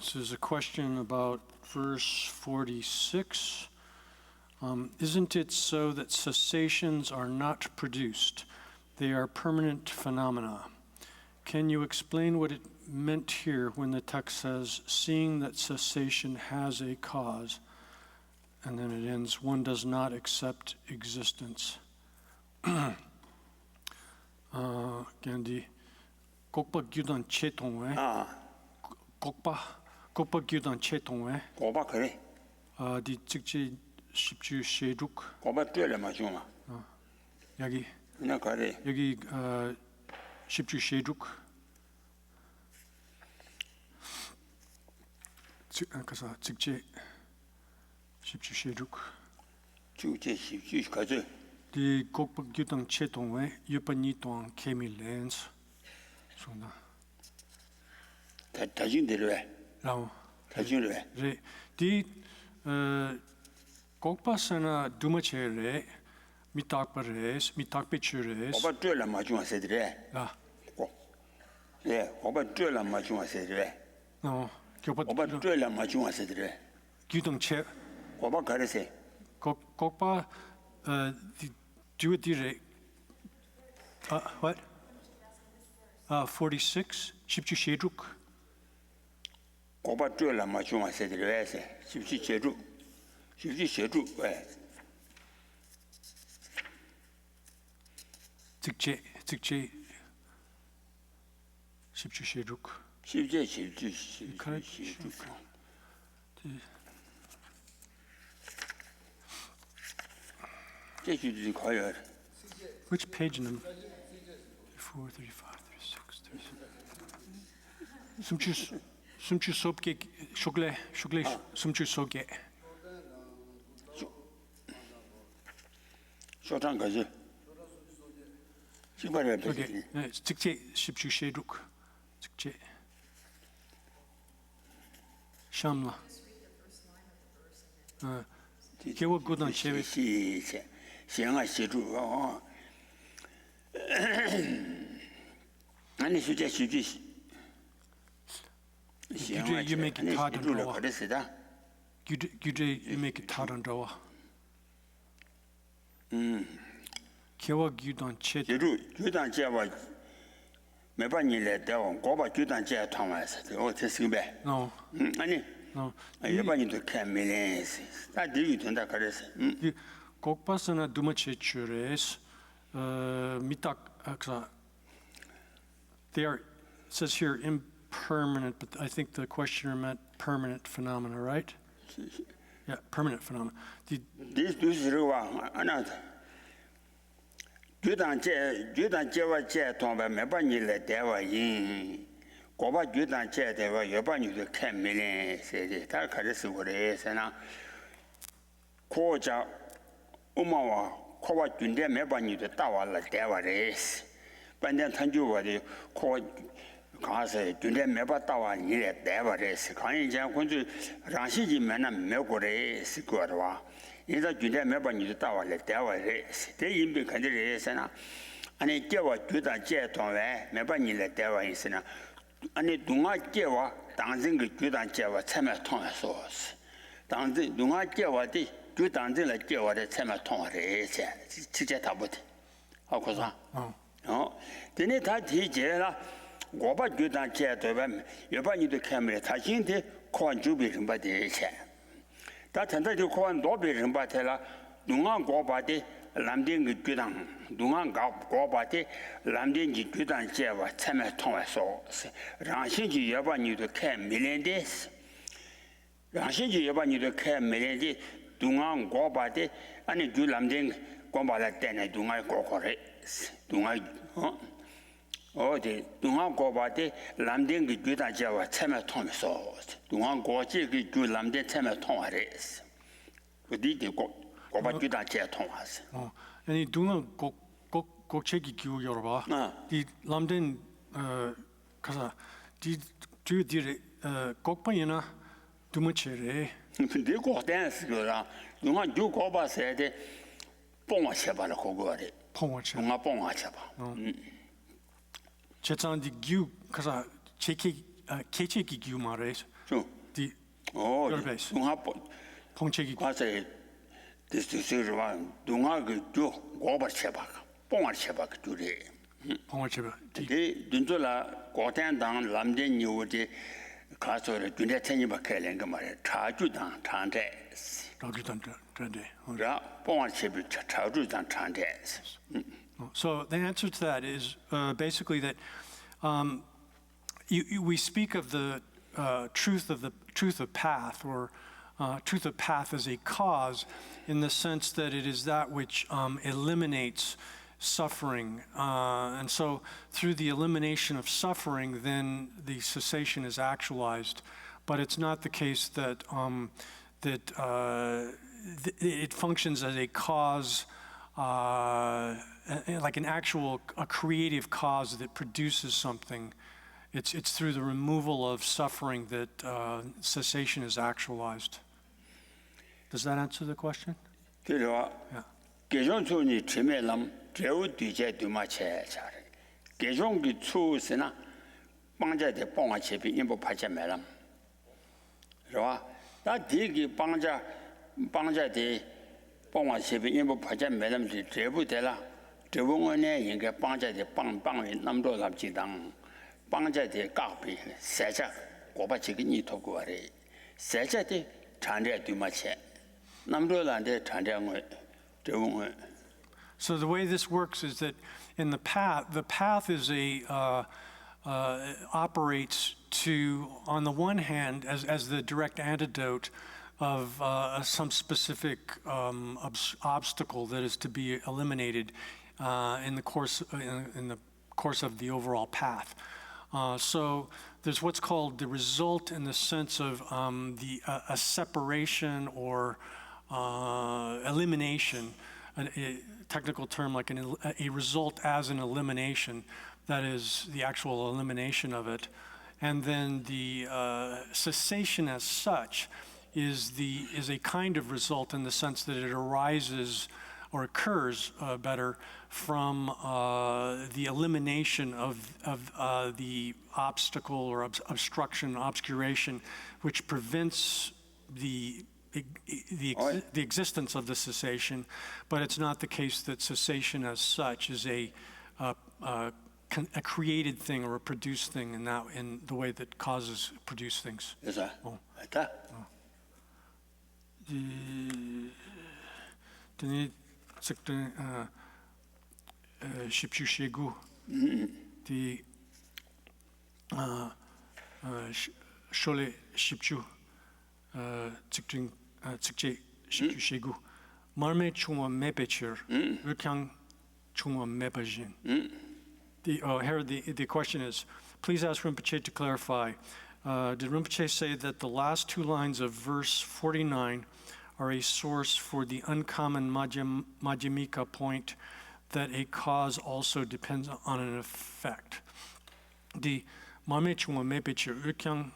This is a question about verse 46. Isn't it so that cessations are not produced? They are permanent phenomena. Can you explain what it meant here when the text says, seeing that cessation has a cause, and then it ends, one does not accept existence? Gandhi, kokpa gyudan chetongwe. kokpa gyudan chetongwe. Kokpa kare. Di 직지 십주 쉐둑. kokpa tuyale majuma. 여기. 나 kare. 여기 십주 쉐둑. 그래서 직지 십주 쉐둑. 직지 십주 가져. 디 kokpa gyudan chetongwe yupani tong kemi lens. sonda. 다진대로 해. 라오. 다진대로 해. 네. 디 kokpasana dumache래 미탁바레스 미탁베추레스. kokpa tuyale majuma 세드래. 아. 예, kokpa tuyale majuma 세드래. kokpa tuyale majuma 세드래. gyudang che. kokpa 가르세. kokpa do it dire. What? 46 십주 쉐둑. kokpa tuyale majuma 세드래. 십주 제주. 십주 제주. 왜? 직제 십주 쉐둑. 십주 제주. 제주도 거요. Which page number? 34, 35, 36, 37. 숨주 속에 쇼글레 숨주 속에. 쇼탄 가지. 시발에 오케이. 네, 직제 십주 쉐둑. 직제. 샴라. 개워 고단 체베. 시행아 시주. 아니 수제 수지. You make it hard and raw. You make it hard and raw. 개워 규단 체. 규단 제와 매번일에 대원 고바 규단 제 통화해서 어떻게 배? 아니. 일반인도 캐밀레스. 다 들이 된다 그랬어. kokpasana dumachechures mitak aksa. They are, it says here, impermanent, but I think the questioner meant permanent phenomena, right? Yeah, permanent phenomena. This is another. Judan Jewa Jet on by Mebanil, there were in Goba Judan Jet, there were Yabani to 10 million, said that is what it is, and now Koja Umawa, Kowa Junde Mebani to Tower, like there were is. But then Tanju was the called because Junde Meba Tower near there were is. Can you go to Ranshi Mana Melgore, Sigurwa? In the Jude member new tower, let there were race. They in the consideration. And it gave a Judah jet on there, member new let there were in Sena. And it do not give a dancing with Judah Java Tematon source. Dancing do not give a day, do dancing like Java the Tematon race. Tijatabut. How was that? Oh, then it had Tijera. Go back Judah jet of them. You're by you to camera touching the corn jubilant by the chair. That and that you call Dobby and Batella, Dungan go body, landing with Judan, Dungan go body, landing with Judan Java, Tematon sauce. Ranshinji Yaban you to care million days. Ranshinji Yaban you to care million days, Dungan go body, and you landing go by that then I do not go correct. Dungan, oh, the Dungan go body, landing with Judan Java, Tematon sauce. Dungan go jig to landing Tematon race. We did go back to that jet Thomas. Oh, and you do not go check you Yoruba. The London, Kaza, did Gokpayana do much? They go dance, you want to go back, said, Poma Chaba, Kogore, Poma Chaba. Chetan the Gu Kaza, Kechiki Gu Mares. The base. I say, this is one. Do not do Goba Chebak, Poma Chebak today. Poma Cheba. Today, Dundula, Gotan down, London, you would castle, Dunatani Bakelangamare, Tajudan, Tandes. Poma Chebik, Tajudan, Tandes. So the answer to that is basically that we speak of the truth of path, or truth of path as a cause, in the sense that it is that which eliminates suffering. And so through the elimination of suffering, then the cessation is actualized. But it's not the case that it functions as a cause, like a creative cause that produces something. It's through the removal of suffering that cessation is actualized. Does that answer the question? Yeah. Gejong Chimelam, Joe DJ Dumache. Gejong the two Sena, Banja de Ponga Chipi, Imbo Pachamelam. Roa, that digi Banja de Ponga Chipi, Imbo Pachamelam, the Trebu Della, the woman in the Banja de Bang in Namdo Labjidang. Banja de Gapi, Saja, Goba Chigini Toguare, Saja de Tandre Dumache, Namdola de Tandre. So the way this works is that in the path is operates to, on the one hand, as the direct antidote of some specific obstacle that is to be eliminated in the course of the overall path. So there's what's called the result, in the sense of a separation or elimination, a technical term like a result as an elimination, that is the actual elimination of it. And then the cessation as such is a kind of result, in the sense that it arises or occurs better from the elimination of the obstacle or obstruction, obscuration, which prevents the existence of the cessation. But it's not the case that cessation as such is a created thing or a produced thing in the way that causes produce things. Is that? Oh. Like that? Shipshushegu, the Shole Shipshu, Tikting 측제 시주 말메 충원 메베처 그냥 충원 메버진. Here the question is, please ask Rinpoche to clarify. Did Rinpoche say that the last two lines of verse 49 are a source for the uncommon Madhyamika point that a cause also depends on an effect? The Mame Chungwa Mepeche Ukyang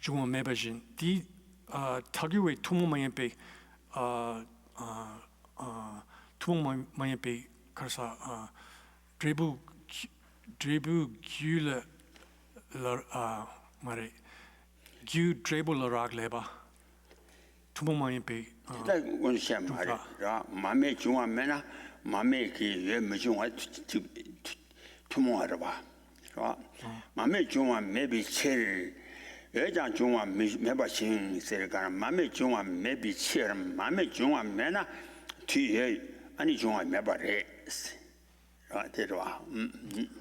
Chungwa Mebajin, the Tagiwe Tumomayepe Tumomayepe Karsa Drebu Gule Mare Gu Drebu Laragleba Tumomayepe. That one sham, Mame Juma Mena, Mame Ki, Mujuma tomorrow. Mame Juma maybe chill. Ejan Juma never sing, said Mame Juma maybe chill, Mame Juma Mena, 2 years, and Juma never race.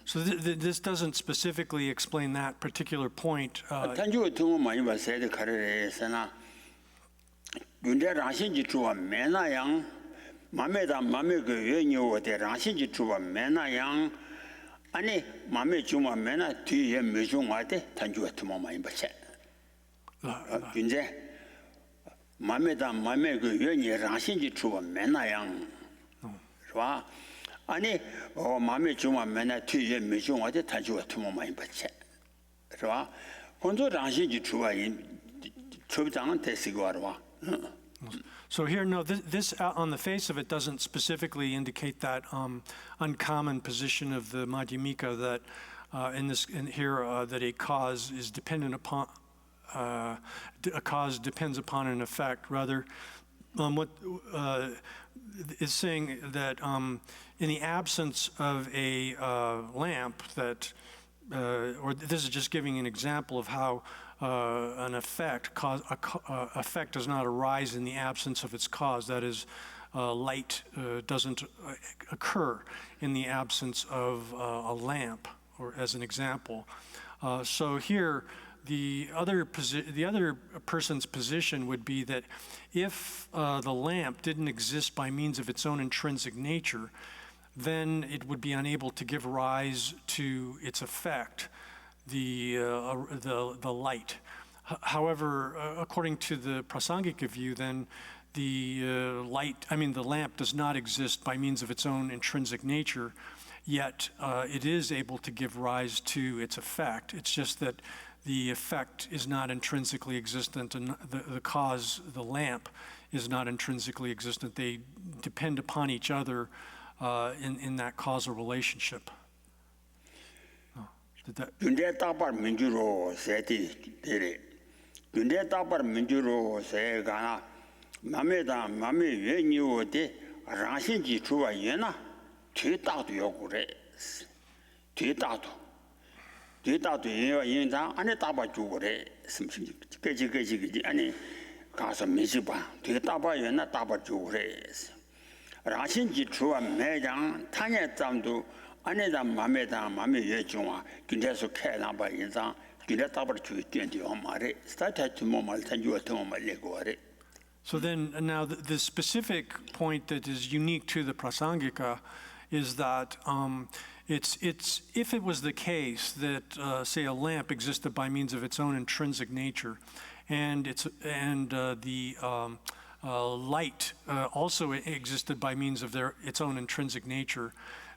So this doesn't specifically explain that particular point. Can you tell me say the career? When there are things to a mena young, Mameda Mamma, you were there are things to a mena young, and Mamma Juma Mena, 2 years, Mujumate, Tanju to Mama in Bache. Gunze Mameda Mamma, you are things to a mena young. 아니 마음에 좀 맨날 뒤에 미중 어디 다주 같은 많이 받지. 그렇죠? 본도 당신이 주와인 초장은 대시고 알아. So here, no, this on the face of it doesn't specifically indicate that uncommon position of the Madhyamika that that a cause is dependent upon a cause depends upon an effect. Rather, what is saying that in the absence of a lamp that, or this is just giving an example of how an effect does not arise in the absence of its cause. That is, light doesn't occur in the absence of a lamp, or as an example. So here, the other person's position would be that if the lamp didn't exist by means of its own intrinsic nature, then it would be unable to give rise to its effect, the light. However, according to the Prasangika view, then the lamp does not exist by means of its own intrinsic nature, yet it is able to give rise to its effect. It's just that the effect is not intrinsically existent, and the cause, the lamp, is not intrinsically existent. They depend upon each other in that causal relationship. Dunde tapar minjuro seti tere. Dunde tapar minjuro se gana mameda mame yenyu de ranshinji chuwa yena tue dadu yokure. Tue dadu. Tue dadu yenza ane tapa jukure. Keji ane kasa mijiba. Tue tapa yena tapa jukure. Ranshinji chuwa mejang tanya zamdu 안에다 맘에다 맘에 예중아 근데서 캐나바 인상 근데 답을 주의된디요 말에 스타트 뭐 말탄 주어도 말레고 아래. So then now the specific point that is unique to the Prasangika is that it's if it was the case that say a lamp existed by means of its own intrinsic nature, and the light also existed by means of its own intrinsic nature,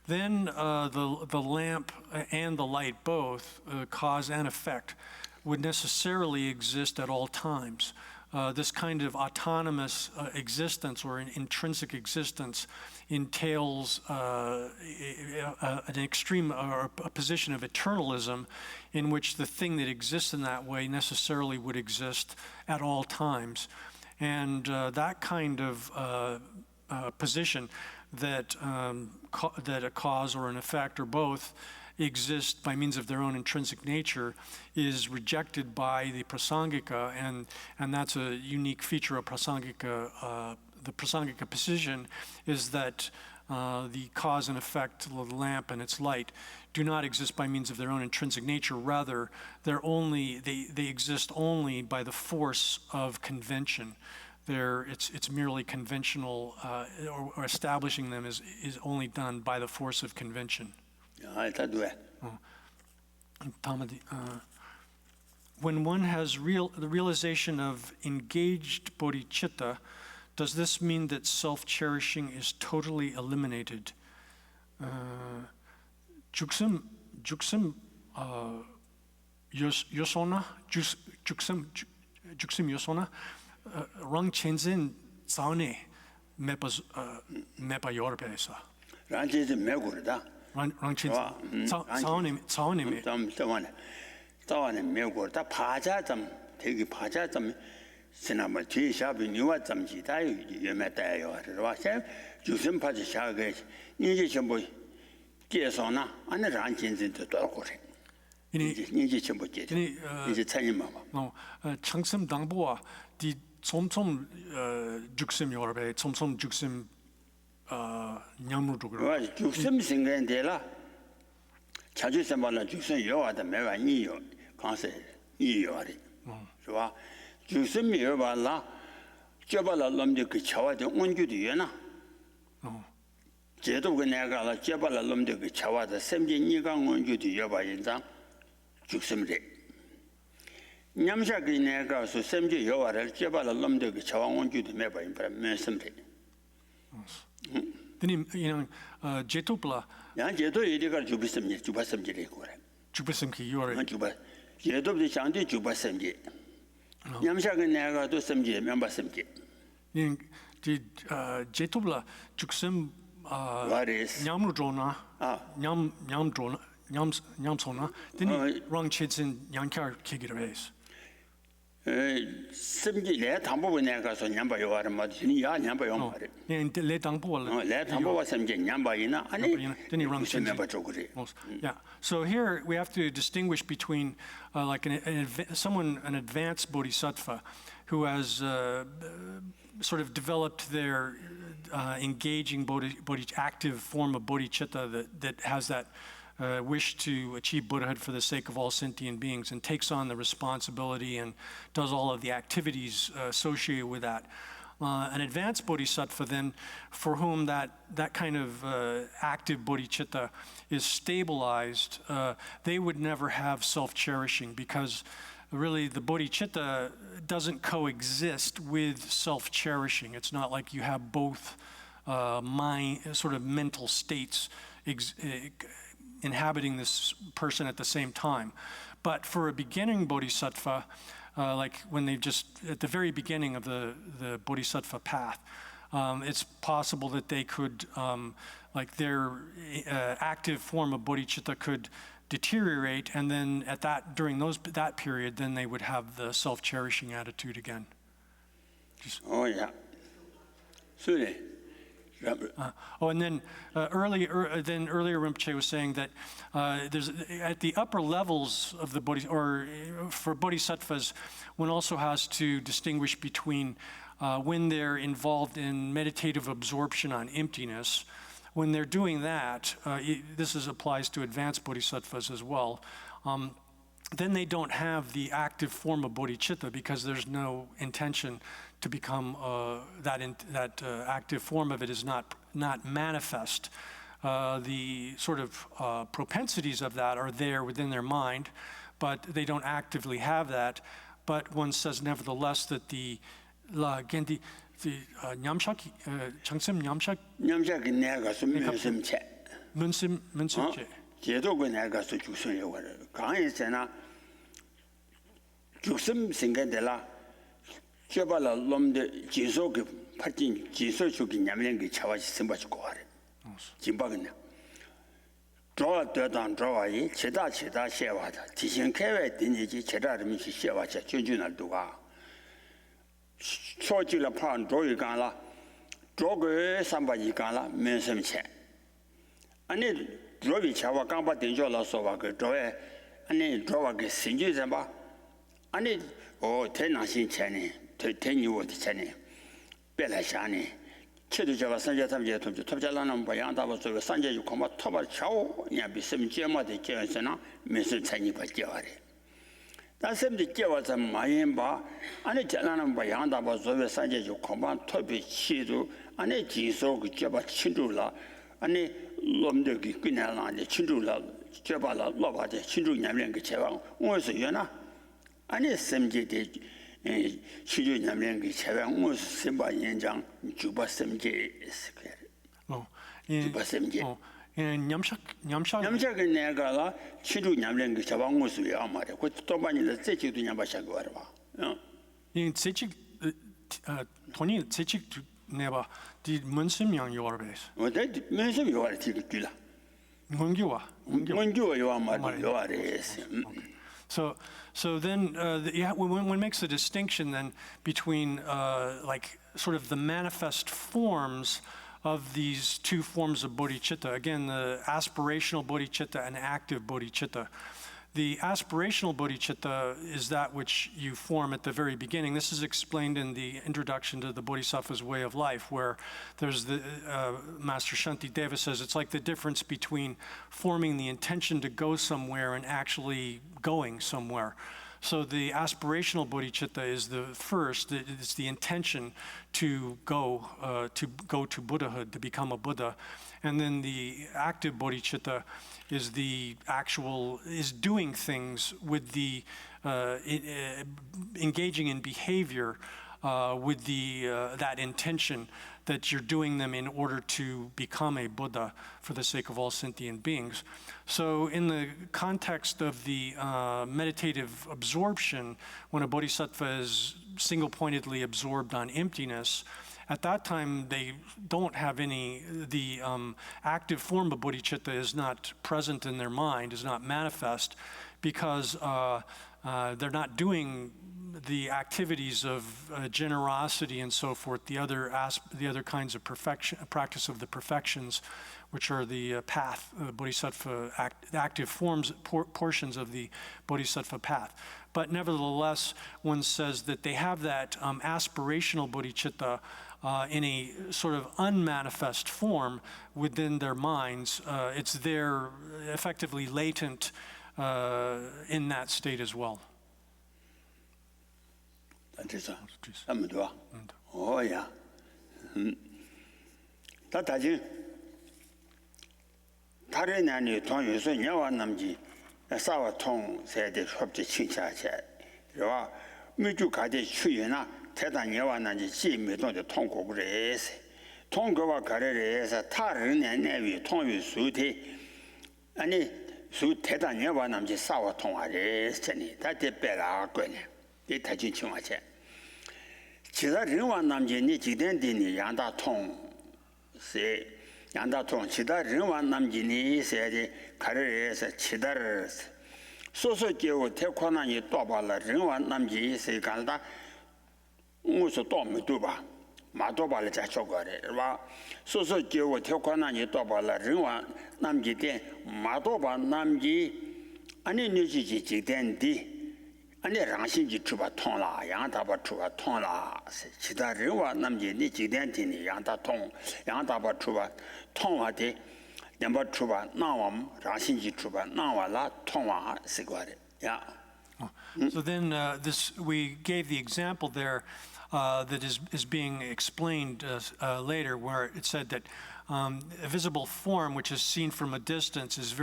then the lamp and the light both, cause and effect, would necessarily exist at all times. This kind of autonomous existence or an intrinsic existence entails an extreme or a position of eternalism in which the thing that exists in that way necessarily would exist at all times. And that kind of position that that a cause or an effect or both exist by means of their own intrinsic nature is rejected by the Prasangika, and that's a unique feature of Prasangika. The Prasangika position is that the cause and effect, the lamp and its light, do not exist by means of their own intrinsic nature. Rather, they exist only by the force of convention. it's merely conventional, or establishing them is only done by the force of convention. When one has the realization of engaged bodhicitta, does this mean that self-cherishing is totally eliminated? Juksum yosona, juksum yosona, rang chenzen zaone mepa yorpesa. Rang chenzen megurda. Rang chenzen zaone me. 자원에 메고다 파자점 되게 파자점 지나마 뒤샤비 니와 점지다 유메다요 그래서 주심 파지 샤게 이제 전부 계속나 안에 란진진도 돌고래 이제 전부 이제 차이만 봐 창심 당보와 디 촘촘 죽심 여러배 촘촘 죽심 냠루도 그래 죽심 생각인데라 자주 생활은 죽심 요하다 매와 이요 강세 이요리 좋아 죽심 요발라 쩌발라 넘데 그 차와도 온주도 예나 제도 그 내가라 쩌발라 넘데 그 차와다 샘지 니강 온주도 여봐 인자 죽심데 냠샤기 내가서 샘지 여와를 쩌발라 넘데 그 차와 온주도 매봐 인자 면심데 드님 이런 제토플라 야 제도 이리가 주비섬지 주바섬지래 거래 주비섬기 요래 주바 제도도 장대 주바섬지 냠샤가 내가도 섬지 멤버섬지 디 제토플라 죽섬 냠루조나 냠냠조나 냠소나 드니 랑치진 양캬 키기르베스 섬지 내 담보에 내가서 냠바 요하는 말이 야 냠바 요 말이 내 담보를 내 담보와 섬지 냠바이나 아니 드니 랑치진 냠바 쪽으로 Yeah. So here we have to distinguish between like an advanced bodhisattva who has sort of developed their engaging active form of bodhicitta that has that wish to achieve Buddhahood for the sake of all sentient beings and takes on the responsibility and does all of the activities associated with that. An advanced bodhisattva then, for whom that kind of active bodhicitta is stabilized, they would never have self-cherishing because really the bodhicitta doesn't coexist with self-cherishing. It's not like you have both sort of mental states inhabiting this person at the same time. But for a beginning bodhisattva, like when they just, at the very beginning of the bodhisattva path, it's possible that they could, like their active form of bodhicitta could deteriorate, and then during that period, then they would have the self-cherishing attitude again. Oh yeah. Sorry. And then earlier Rinpoche was saying that there's at the upper levels of the for bodhisattvas, one also has to distinguish between when they're involved in meditative absorption on emptiness. When they're doing that, this applies to advanced bodhisattvas as well. Then they don't have the active form of bodhicitta because there's no intention to become that active form of it is not manifest. The sort of propensities of that are there within their mind, but they don't actively have that. But one says nevertheless that the 냠샤기 장심 냠샤기 내가서 면심체 문심체 제도가 내가서 죽선이 와라 강에서나 죽음 생각들라 켜발라 놈데 지속이 파진 지속 죽이 냠랭기 차와지 선바지고 와라 진박이네 저어던 저와이 제다 셰와다 지신케외 딘이지 제다름이 셰와자 준준알도가 초지라 판 조이간라 조그 삼바이간라 면심체 아니 조비 차와 강바 된줄라서 그 조에 아니 조와게 신주잖아 아니 대나신 체네 대니워디 체네 별하샤네 체도 잡아 산자 탐제 톱자라는 바양다고 저 산제 유코마 토바 차오 냐 비심 제마데 제선나 면심 체니 바지와레 다샘지 깨워서 많이 봐. 안에 전화는 뭐 양다 봐. 저에 산재 좀 그만 토비 치도 안에 지소 그 깨봐 친구라. 안에 놈들이 그냥 안에 친구라. 깨봐라 로바데 친구 냠len 그 제왕. 어디서 연나? 안에 샘지대 친구 냠len 그 제왕 어디서 샘바 연장 주바 샘지 주바 샘지. 냠샤가 내가라 치료 냠len 그 제왕 모습이 아마래. 그 또만이라 제치도 냠바샤고 봐. 이 제직 돈이 제직 내봐 디 문심양 요르베스 어때? 면접 요아래 티기라. 문기와 문교 요아마 요아레스. So then one makes a distinction then between like sort of the manifest forms of these two forms of bodhicitta. Again, the aspirational bodhicitta and active bodhicitta. The aspirational bodhicitta is that which you form at the very beginning. This is explained in the introduction to the Bodhisattva's Way of Life, where there's the Master Shantideva says it's like the difference between forming the intention to go somewhere and actually going somewhere. So the aspirational bodhicitta is the first. It's the intention to go to Buddhahood, to become a Buddha. And then the active bodhicitta is doing things with the engaging in behavior with that intention that you're doing them in order to become a Buddha for the sake of all sentient beings. So in the context of the meditative absorption, when a bodhisattva is single-pointedly absorbed on emptiness, at that time, they don't have the active form of bodhicitta is not present in their mind, is not manifest, because they're not doing the activities of generosity and so forth, the other kinds of practice of the perfections, which are the path, the bodhisattva, active portions of the bodhisattva path. But nevertheless, one says that they have that aspirational bodhicitta in a sort of unmanifest form within their minds. It's there effectively latent in that state as well. 진짜 아무 좋아. 오야. 다다지. 다른 안에 통해서 녀와 남지 싸워 통 세대 협지 칭찬해. 그와 미주 가대 추이나 대단 녀와 남지 지미동의 통고 그래서 통고와 가래에서 다른 내외 통유 수대 아니 수 대단 녀와 남지 싸워 통하래서니 다대 빼라 거네. 이 다진 칭찬해.其他人王남지你几点的你杨大通是杨大通其他人王남지你写的看着是其他人所说给我太困难你多把了人王남지是干的我说多没多吧马多把了再说过的是吧所说给我太困难你多把了人王남지的马多把남지 아니你几点的아니 랑신지 주바 통라 양다바 주바 통라其他人话남지你几点听你양다 통 양다바 주바 통화데 양바 주바 나옴 랑신지 주바 나와라 통화 시거래 야 So then we gave the example there that is being explained later, where it said that a visible form which is seen from a distance is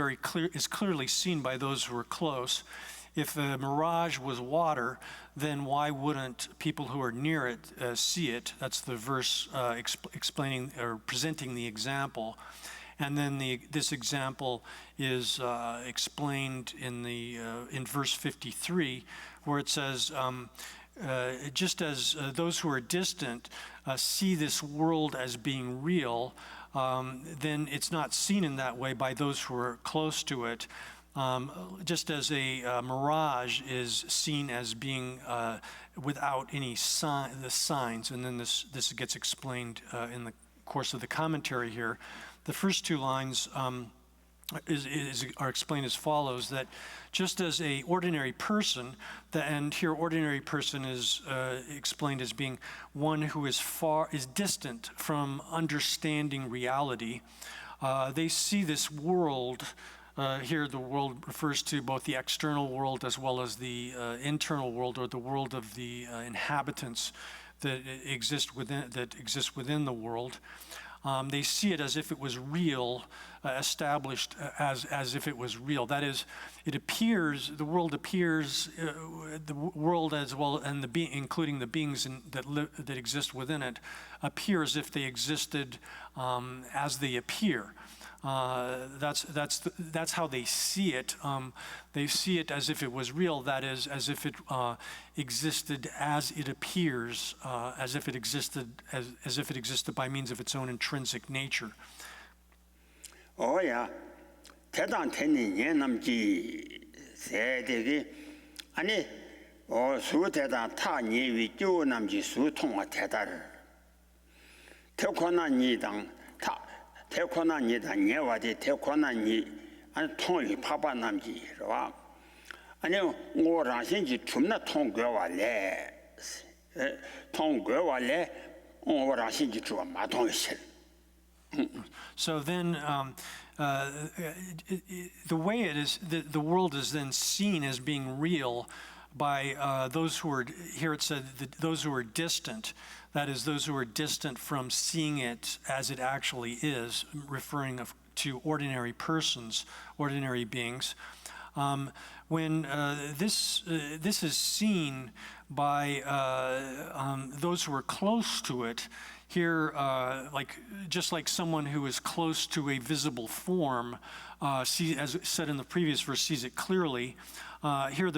clearly seen by those who are close. If the mirage was water, then why wouldn't people who are near it see it? That's the verse explaining or presenting the example. And then this example is explained in verse 53, where it says, just as those who are distant see this world as being real, then it's not seen in that way by those who are close to it. Just as a mirage is seen as being without any the signs, and then this gets explained in the course of the commentary here. The first two lines are explained as follows: that just as a ordinary person, and here ordinary person is explained as being one who is distant from understanding reality. They see this world here the world refers to both the external world as well as the internal world, or the world of the inhabitants that exist within the world. They see it as if it was real, established as if it was real. That is, it appears, the world appears, the world as well, and including the beings that exist within it, appear as if they existed as they appear. That's how they see it. They see it as if it was real. That is, as if it existed as it appears, as if it existed by means of its own intrinsic nature. Oh yeah, 대단天年 남지 세대기 아니 수 대단 타니위 교 남지 수 통화 대다를 태권한이당 타 태권한이당 예와디 태권한이 아니 통이 파바 남지와 아니 오랑신지 춤나 통과와래 통과와래 오랑신지 주 마통실. So then, the way it is, the world is then seen as being real by those who are, here it said, those who are distant. That is, those who are distant from seeing it as it actually is, referring to ordinary persons, ordinary beings. When this is seen by those who are close to it, here, just like someone who is close to a visible form, as said in the previous verse, sees it clearly. Here,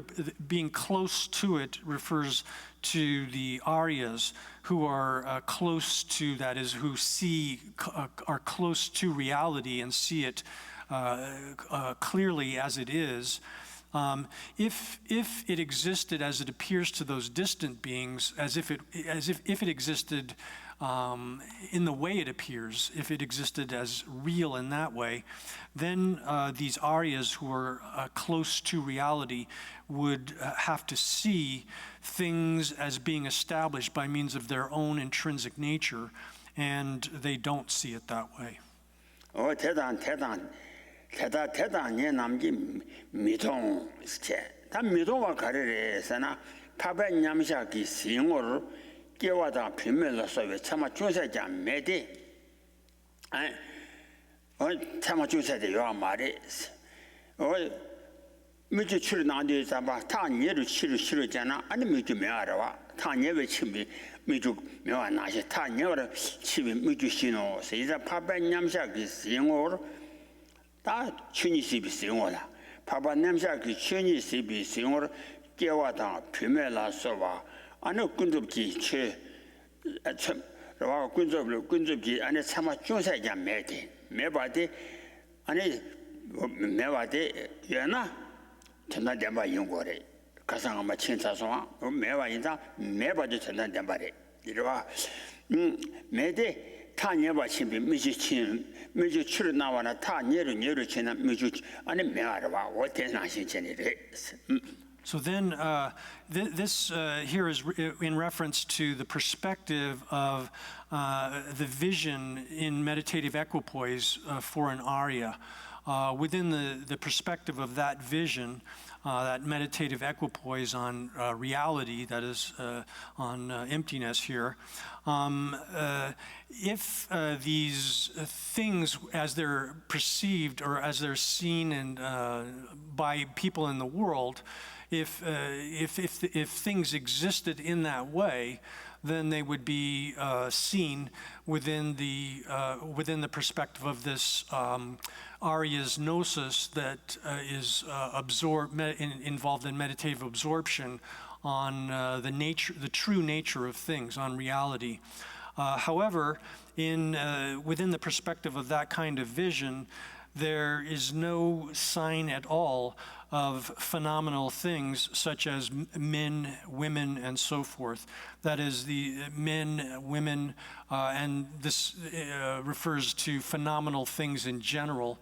being close to it refers to the Aryas, who are close to, that is, who are close to reality and see it clearly as it is. If it existed as it appears to those distant beings, if it existed in the way it appears, if it existed as real in that way, then these Aryas who are close to reality would have to see things as being established by means of their own intrinsic nature, and they don't see it that way. Oh, 대단히 남기 미통 체. 다 미통과 가르래서나 파베 냠샤기 싱어를 깨와다 비밀로서 왜 참아 주세자 매디. 참아 주세자 요 말이. 미주 출을 나한테 잡아 다 예를 치르잖아. 아니 미주 매하러와. 다 예외 치미 미주 매와 나시 다 예를 치미 미주 신호. 이제 파베 냠샤기 싱어를 다 춘이시비 생활라 파바 냄샤기 춘이시비 생활 깨와다 비밀라서와 아니 군접기 최참 와 군접기 안에 참아 조사자 매대 매바데 아니 매바데 얘나 전날 대바 연구래 가상 아마 친사소와 매바 인자 매바데 전날 대바래 이러와 매대 타녀바 신비 미주 출을 나와나 타녀를 치는 미주 아니 매하러와 어때나신 전이래. So then, this here is in reference to the perspective of the vision in meditative equipoise for an Arya. Within the perspective of that vision, that meditative equipoise on reality, that is on emptiness here, if these things, as they're perceived or as they're seen and by people in the world, if things existed in that way, then they would be seen within the perspective of this Arya's gnosis that is involved in meditative absorption on the true nature of things, on reality. However, within the perspective of that kind of vision, there is no sign at all of phenomenal things such as men, women, and so forth. That is, the men, women, and this refers to phenomenal things in general.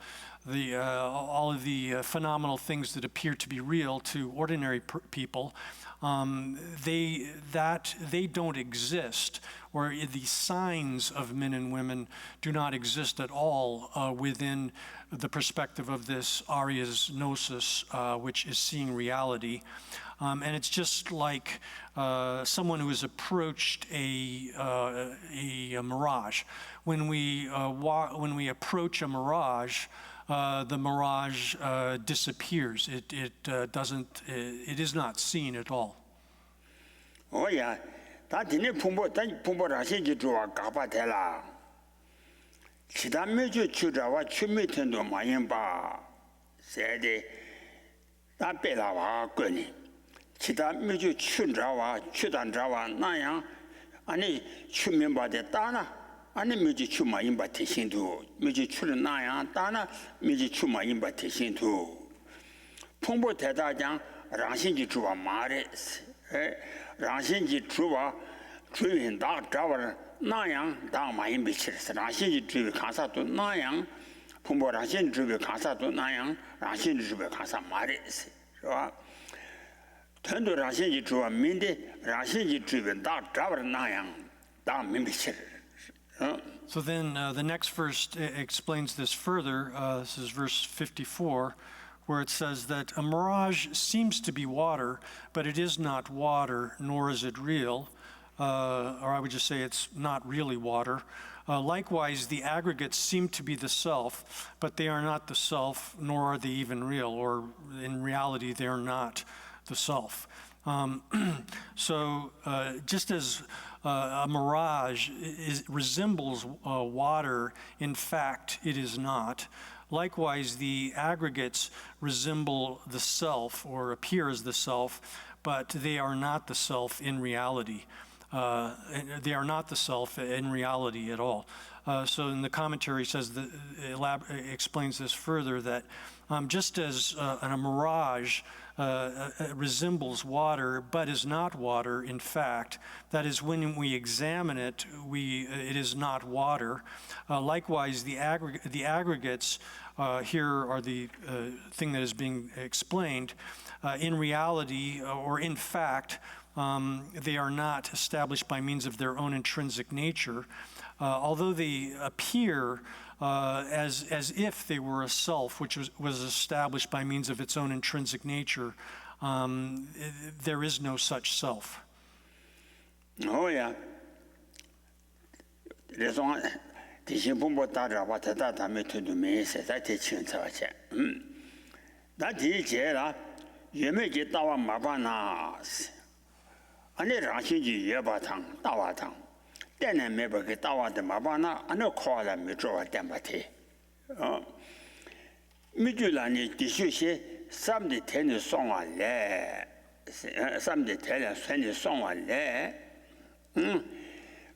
all of the phenomenal things that appear to be real to ordinary people, they don't exist, or the signs of men and women do not exist at all within the perspective of this arias gnosis, which is seeing reality. And it's just like someone who has approached a mirage. When we approach a mirage, the mirage disappears. It is not seen at all. Oh yeah, that didn't pumbo rashi to a capatella. Chidame chudawa chumitendo mayimba, said that belawa guni. Chidame chudawa chudandrawa naya, and chumimba de dana. Ani miji chuma imba tishintu, miji chula naya dana, miji chuma imba tishintu. Pumbo teta jang rangshinji chuwa mares, rangshinji chuwa chuyin da drawa nayang da ma imbi chiris, rangshinji chuwa kansa tu nayang, pumbo rangshinji chuwa kansa tu nayang, rangshinji chuwa kansa mares, Tendo rangshinji chuwa minde, rangshinji chuwa da drawa nayang, da imbi chiris. So then the next verse explains this further. This is verse 54, where it says that a mirage seems to be water, but it is not water, nor is it real. Or I would just say it's not really water. Likewise, the aggregates seem to be the self, but they are not the self, nor are they even real, or in reality, they are not the self. So just as a mirage resembles water, in fact, it is not. Likewise, the aggregates resemble the self or appear as the self, but they are not the self in reality. They are not the self in reality at all. So in the commentary says that explains this further, that just as a mirage resembles water but is not water, in fact, that is, when we examine it, it is not water. Likewise, the aggregates here are the thing that is being explained. In reality, or in fact, they are not established by means of their own intrinsic nature, although they appear as if they were a self which was established by means of its own intrinsic nature. There is no such self. Oh yeah. There's one. That Ane rangshinji yeba tang, dawa tang. Tene meba ke dawa de mabana, ane kwa la mi zhuwa tenpa te. Mi ju la ni di shu she, samdi teni songwa le. Samdi teni suni songwa le.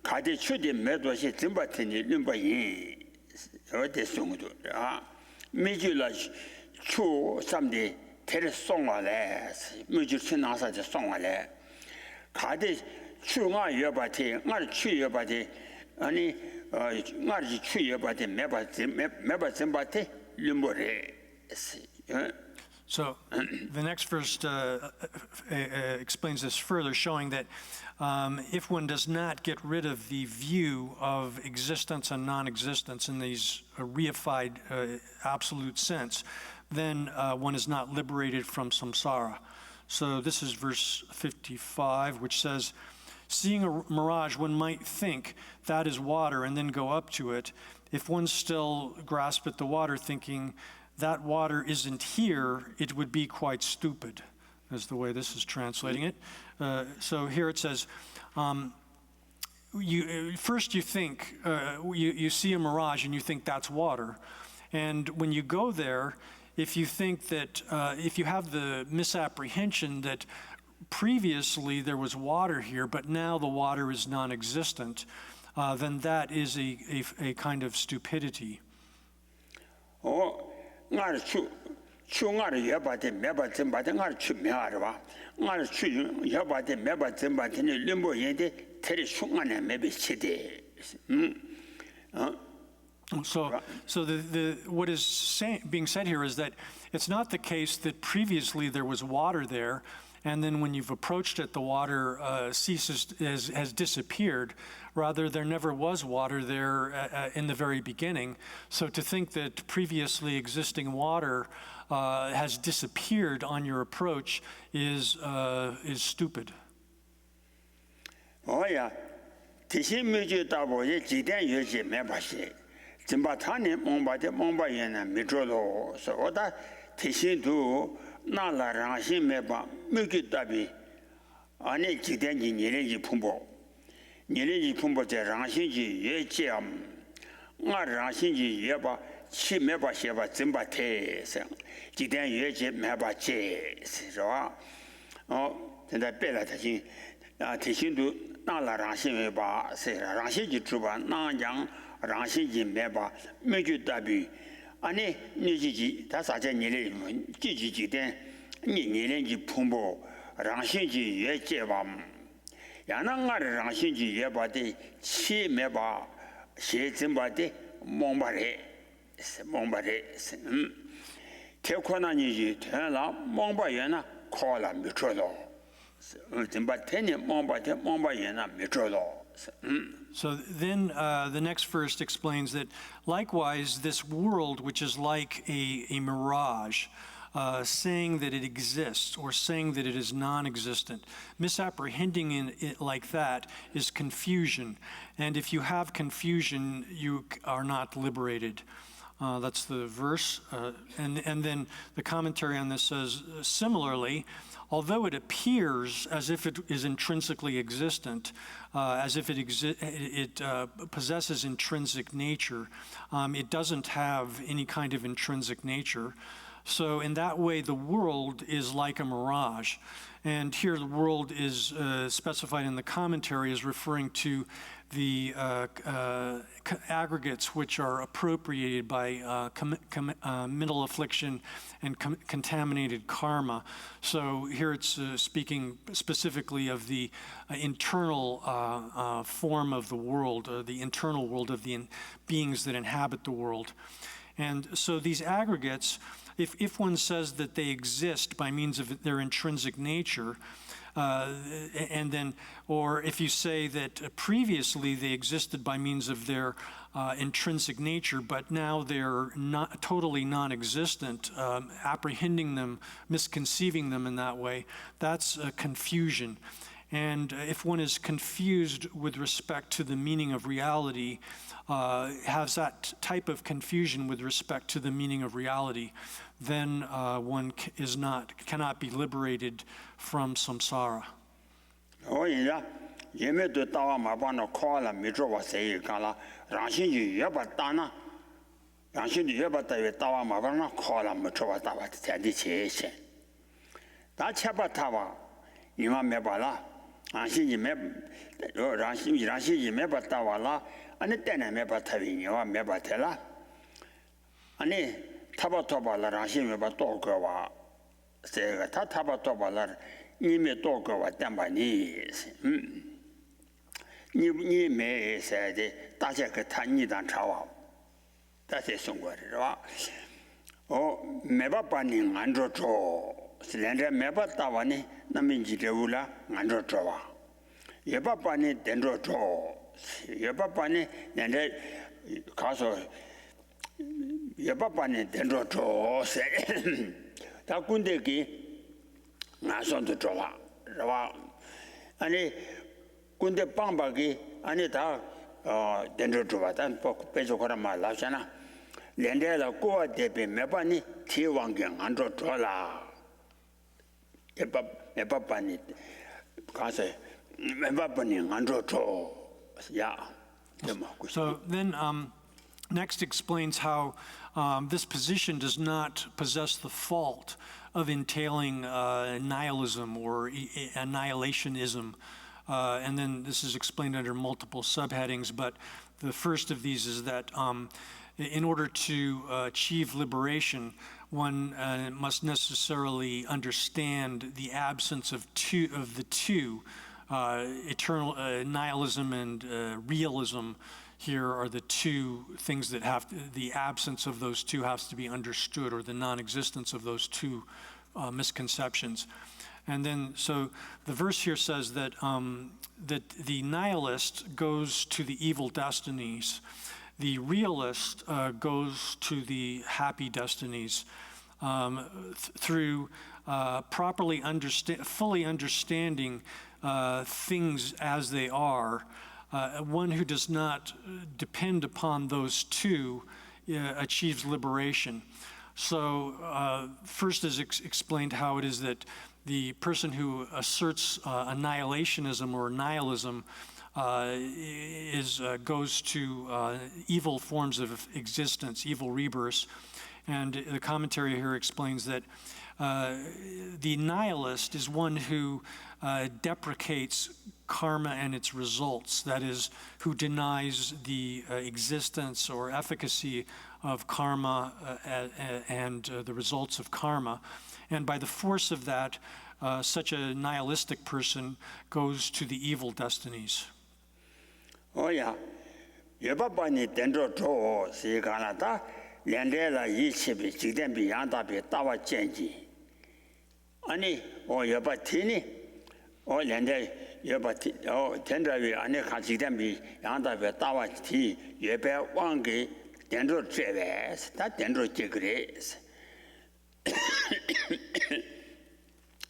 Kati chu di me do she, zimba teni lumba yin. Ote sungdu. Mi ju la chu samdi teni songwa le. Mi ju chi nasa de songwa le. 가데 추가 여바티 말 추여바티 아니 말지 추여바티 매바 셈바티 림보레. So the next verse explains this further, showing that if one does not get rid of the view of existence and non-existence in these reified absolute sense, then one is not liberated from samsara. So this is verse 55, which says, seeing a mirage, one might think that is water and then go up to it. If one still grasps at the water thinking that water isn't here, it would be quite stupid, is the way this is translating it. So here it says, first you think, you see a mirage and you think that's water. And when you go there, if you think that, if you have the misapprehension that previously there was water here, but now the water is non-existent, then that is a kind of stupidity. Oh, ngar chu ngar yabate meba zimbate ngar chu meharwa. Ngar chu yabate meba zimbate ni limbo yende teri shungane mebe chide. So what is being said here is that it's not the case that previously there was water there, and then when you've approached it, the water has disappeared. Rather, there never was water there in the very beginning. So to think that previously existing water has disappeared on your approach is stupid. Oh yeah, 提醒没就到我也几点有些没把些，真把他呢蒙把人呢没做到，所以我的提醒都拿了让心没把没给大比，啊那几点你年就碰不，年就碰不在让心就越讲，我让心就越把去没把些把真把太上，几点越接没把接是吧？哦，现在别了提醒。提醒都拿了让心没把，是让心就知吧，那样让心就没把，没就代表，啊你自己他啥叫你嘞？几点，你就碰不，让心就越接吧，让那我的让心就越把的，气没把，写真把的蒙把的，是蒙把的，是太困难你就太难，蒙把人呢，考了没做到。So then the next verse explains that likewise this world, which is like a mirage, saying that it exists or saying that it is non-existent, misapprehending it like that is confusion. And if you have confusion, you are not liberated. That's the verse. And then the commentary on this says, similarly, although it appears as if it is intrinsically existent, as if it possesses intrinsic nature, it doesn't have any kind of intrinsic nature. So in that way, the world is like a mirage. And here the world is specified in the commentary as referring to the aggregates which are appropriated by mental affliction and contaminated karma. So here it's speaking specifically of the internal form of the world, the internal world of the beings that inhabit the world. And so these aggregates, if one says that they exist by means of their intrinsic nature, and then, or if you say that previously they existed by means of their intrinsic nature, but now they're not totally non-existent, apprehending them, misconceiving them in that way, that's confusion. And if one is confused with respect to the meaning of reality, has that type of confusion with respect to the meaning of reality, then one cannot be liberated from samsara. Oh yeah, you may do tawa mabana call and metro was say gala, Rashi you but dana, Rashi you but tawa mabana call and metro was tawa dedication. That chabatawa, you want mebala, Rashi you may Rashi you may but tawala, and the tenant may but having you are mebatella. And Tabatobala Rashi may but talk over. Say, Tabatobala, you may talk over them by knees. You may say, Tajaka Tani than Chawa. That is somewhere. Oh, Meba Panning, Andro Cho, Slender Meba Tawani, Naminji Deula, Andro Chowa. Yeba Pani, Dendro Cho, Yeba Pani, and then Castle. Yabapani dendro cho se ta kunde ki na son to chola rawa ani kunde pamba ki ani ta dendro to tan pok pejo kora ma la chana lende la ko de be mebani ti wang yang andro chola yabapani ka se mebapani andro cho ya. So then next explains how this position does not possess the fault of entailing nihilism or annihilationism. And then this is explained under multiple subheadings, but the first of these is that in order to achieve liberation, one must necessarily understand the absence of the two, eternal nihilism and realism, here are the two things that the absence of those two has to be understood, or the non-existence of those two misconceptions. And then, so the verse here says that that the nihilist goes to the evil destinies. The realist goes to the happy destinies through properly fully understanding things as they are. One who does not depend upon those two achieves liberation. So first is explained how it is that the person who asserts annihilationism or nihilism goes to evil forms of existence, evil rebirths. And the commentary here explains that the nihilist is one who deprecates karma and its results, that is, who denies the existence or efficacy of karma and the results of karma. And by the force of that, such a nihilistic person goes to the evil destinies. Oh yeah, yebabani dendro to si Canada, lendela yichibi jigdenbi yandabi tawa chenji. Ani o yebatini o lende yebati o tendrawi ani jigdenbi yandabi tawa ti yebe wangi dendro treves, that dendro jigres.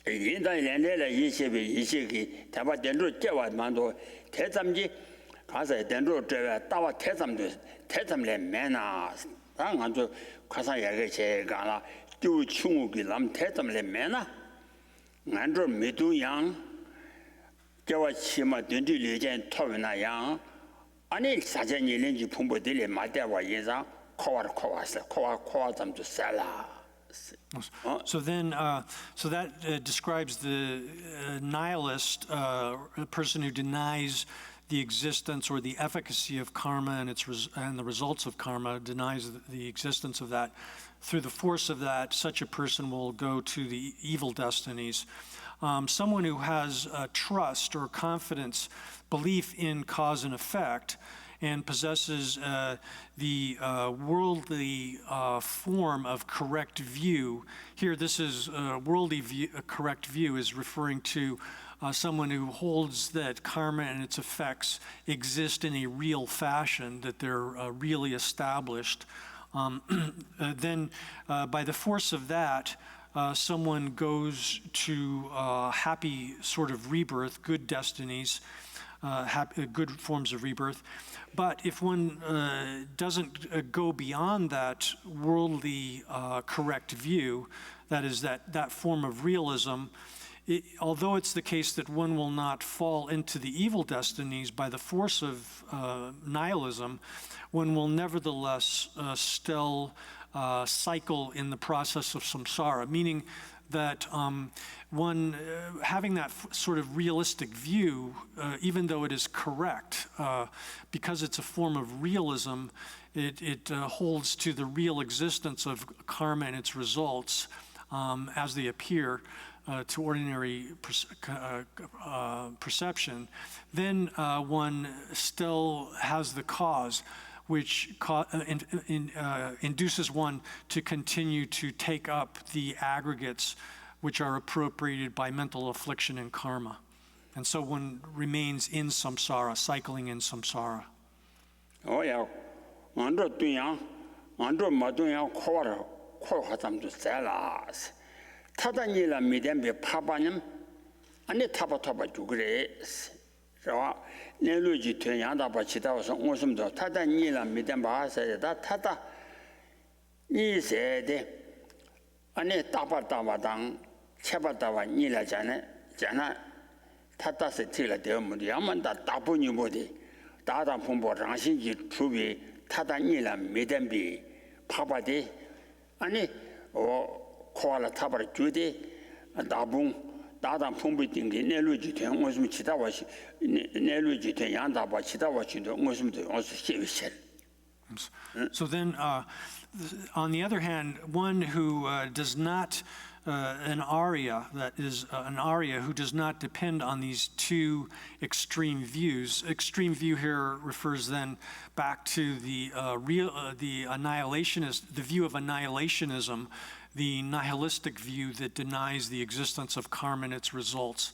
인다 연례라 이시비 이시기 다바 된로 제와 만도 대담지 가서 된로 제와 따와 대담래 매나 당한도 가서 얘기 제가라 주 충우기 남 대담래 매나 안저 미두양 제와 치마 된지 레전 토나 양 아니 사전이 렌지 풍부들이 마대와 인상 코와 잠도 살라. So then, so that describes the nihilist, a person who denies the existence or the efficacy of karma and and the results of karma, denies the existence of that. Through the force of that, such a person will go to the evil destinies. Someone who has trust or confidence, belief in cause and effect, and possesses the worldly form of correct view. Here, this is worldly view, correct view is referring to someone who holds that karma and its effects exist in a real fashion, that they're really established. Then, by the force of that, someone goes to happy sort of rebirth, good destinies, good forms of rebirth. But if one doesn't go beyond that worldly correct view, that is that form of realism, although it's the case that one will not fall into the evil destinies by the force of nihilism, one will nevertheless still cycle in the process of samsara, meaning that one having that sort of realistic view, even though it is correct, because it's a form of realism, it holds to the real existence of karma and its results as they appear to ordinary perception. Then one still has the cause, which induces one to continue to take up the aggregates which are appropriated by mental affliction and karma. And so one remains in samsara, cycling in samsara. Oh yeah, andro tuyang, andro maduyang ko hatamdu salas. 타다니라 미덴베 파바님 아니 타바 죽그레스. 저 내루지 퇴양다 바치다서 오심도 타다니라 미덴바세다 타다 이세데 아니 따바당 쳇바다와 니라잖아 잖아 타다세 틀라 되면 야만다 따분이 뭐디 다다 풍보 장신지 주비 타다니라 미덴비 파바디 아니 코알라 타바르 주디 다붕 다다 풍부팅게 내루지테 무슨 치다와시 내루지테 양다바 치다와치도 무슨 어시시실. So then, on the other hand, one who does not an Arya, that is an Arya who does not depend on these two extreme views. Extreme view here refers then back to the annihilationist, the view of annihilationism, the nihilistic view that denies the existence of karma and its results.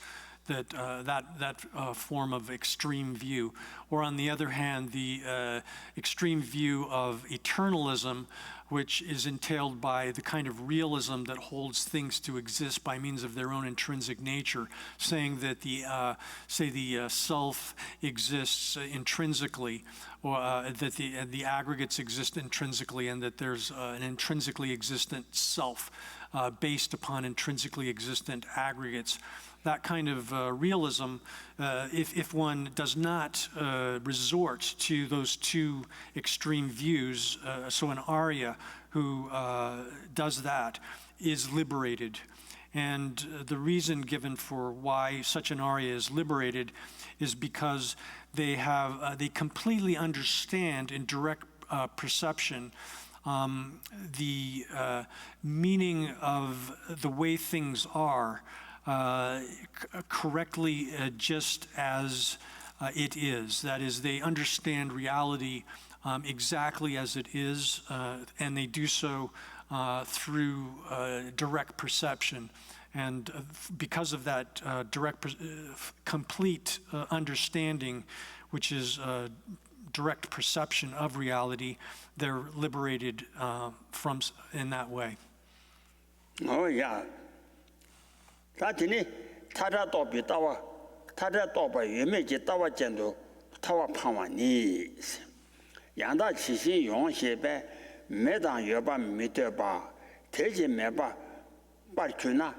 That form of extreme view. Or on the other hand, the extreme view of eternalism, which is entailed by the kind of realism that holds things to exist by means of their own intrinsic nature, saying that the self exists intrinsically, or that the aggregates exist intrinsically, and that there's an intrinsically existent self based upon intrinsically existent aggregates. That kind of realism, if one does not resort to those two extreme views, so an Arya who does that is liberated. And the reason given for why such an Arya is liberated is because they completely understand in direct perception the meaning of the way things are, correctly, just as it is. That is, they understand reality exactly as it is, and they do so through direct perception. And because of that complete understanding, which is direct perception of reality, they're liberated from in that way. Oh, yeah. 다티니 타라도비 따와 타라도바 유메지 따와 젠도 타와 파와니 양다 치시 용셰베 매당 여바 미터바 대지 매바 빠르나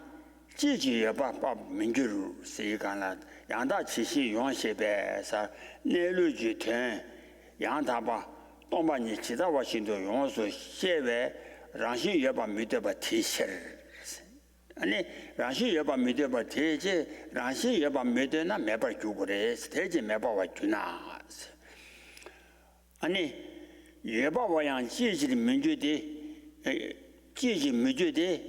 지지 여바 바 민주루 세간라 양다 치시 용셰베사 내루지텐 양다바 동반이 지다와 신도 용수 셰베 랑시 여바 미터바 티셔 아니 라시 여바 미데바 대제 라시 여바 미데나 매바 주고래 대제 매바와 주나 아니 여바와양 지지 민주대 지지 민주대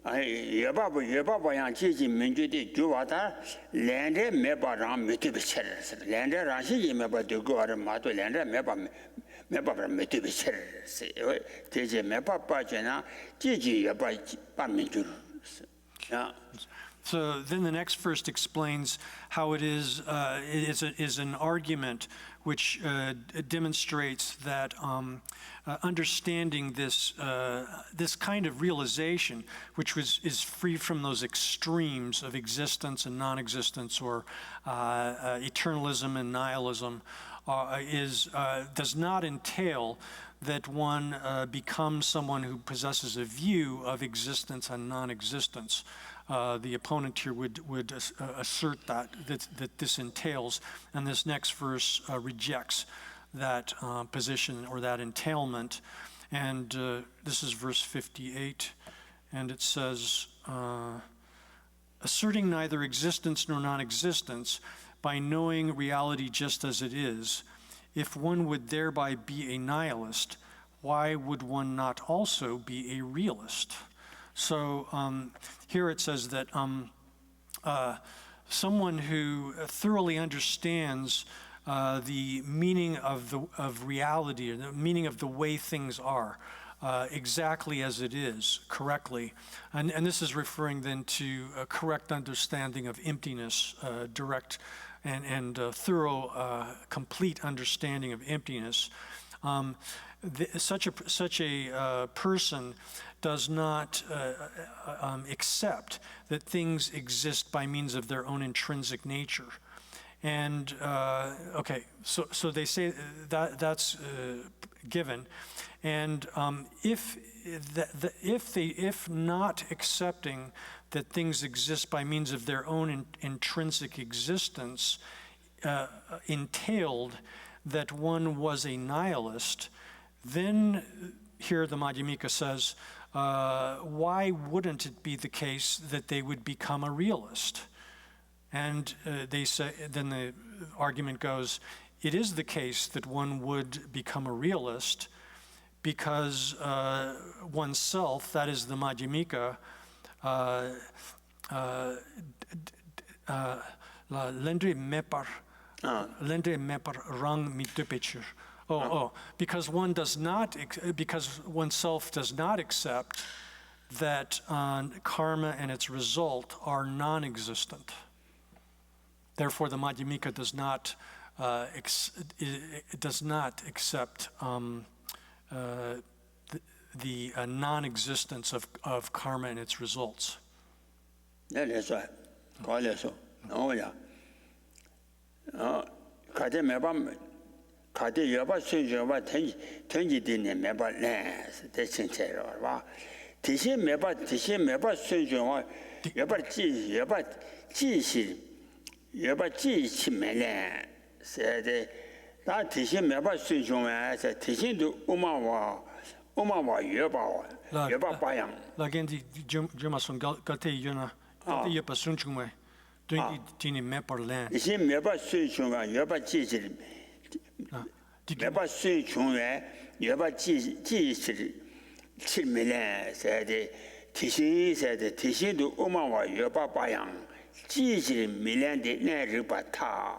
아니 여바와양 지지 민주대 주와다 랜데 매바랑 미데베셔 랜데 라시 매바 되고 아르 마도 랜데 매바 미데베셔 대제 매바 빠져나 지지 여바 빠민주. Yeah. So then the next verse explains how it is an argument which demonstrates that understanding this kind of realization, which is free from those extremes of existence and non-existence, or eternalism and nihilism, does not entail that one becomes someone who possesses a view of existence and non-existence. The opponent here would assert that this entails, and this next verse rejects that position or that entailment. And this is verse 58, and it says, asserting neither existence nor non-existence by knowing reality just as it is, if one would thereby be a nihilist, why would one not also be a realist? So here it says that someone who thoroughly understands the meaning of reality, or the meaning of the way things are, exactly as it is, correctly. And this is referring then to a correct understanding of emptiness, direct and thorough, complete understanding of emptiness. Such a person does not accept that things exist by means of their own intrinsic nature. And okay, so they say that's given, and if not accepting that things exist by means of their own intrinsic existence entailed that one was a nihilist, then here the Madhyamika says, why wouldn't it be the case that they would become a realist? And they say, then the argument goes, it is the case that one would become a realist because oneself, that is the Madhyamika, la lendre mepar rang mi tupechur. Because because oneself does not accept that karma and its result are non-existent. Therefore, the Madhyamika does not accept the non-existence of karma and its results. That's right. Call it so. Oh, yeah. Kade meba kade yoba sunjoba tenji dine meba lens de chinchero wa. Tishi meba sunjoba yoba ji chi melen said that tishi meba sunjoba said tishi do umawa yoba bayang. Lagendi Jumason Gate Yuna Yopa Sunchumwe. Dini mepar land. Tishi meba sunjoba yoba ji meba sunjoba yoba ji chi melen said tishi do umawa yoba bayang. million de ne ribata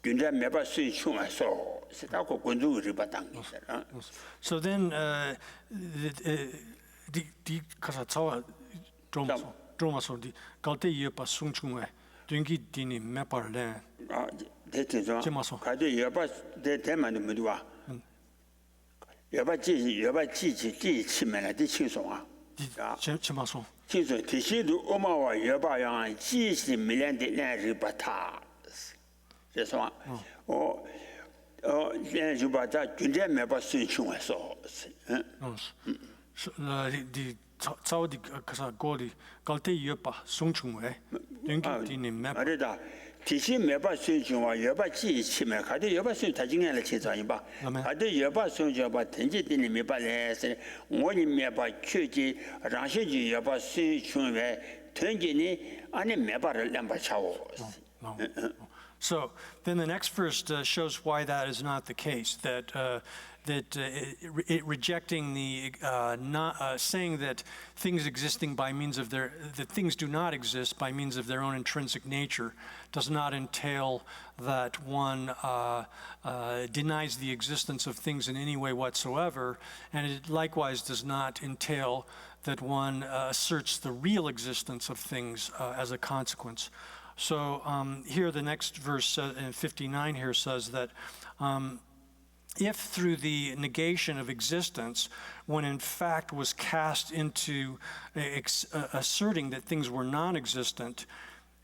Gunda meba sui chunga so sitako kundu ribatang. So then di kasatsawa dromaso di kalte yepa sungchungwe dungi dini mepar len. Detizo kade yepa de tema de mudwa. Yepa ji chimena di chingsonga. Chimaso. Chiso tishidu omawa yoba yang ji million de ne ribata. C'est ça. Ribata gunda meba sui chunga so. Di tsao di kasa goli kalte yepa sungchungwe dungi dini mepar. Tishi meba sui chunga yoba ji chimena kade yoba sui tajinga la chizayimba. Kade yoba sui yoba tenji dini meba le se ngoni meba kyuji rangshiji yoba sui chunga tenji ni ane meba lamba chawo. So then the next verse shows why that is not the case. Rejecting the saying that things existing by means of that things do not exist by means of their own intrinsic nature does not entail that one denies the existence of things in any way whatsoever, and it likewise does not entail that one asserts the real existence of things as a consequence. So here the next verse in 59 here says that if through the negation of existence, one in fact was cast into asserting that things were non-existent,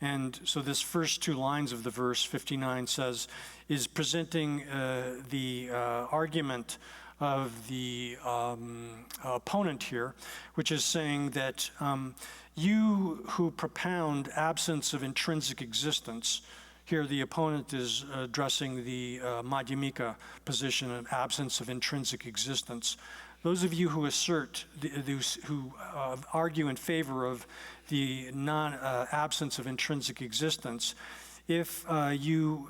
and so this first two lines of the verse 59 is presenting the argument of the opponent here, which is saying that you who propound absence of intrinsic existence, here the opponent is addressing the Madhyamika position of absence of intrinsic existence. Those of you who assert, who argue in favor of the absence of intrinsic existence, if you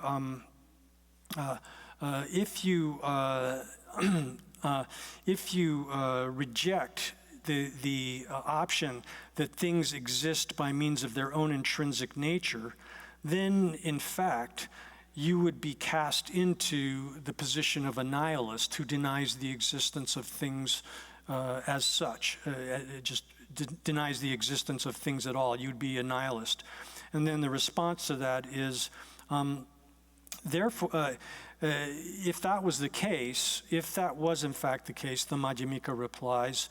reject the option that things exist by means of their own intrinsic nature, then in fact you would be cast into the position of a nihilist who denies the existence of things as such, just denies the existence of things at all. You'd be a nihilist. And then the response to that is, therefore, if that was the case, if that was in fact the case, the Madhyamika replies,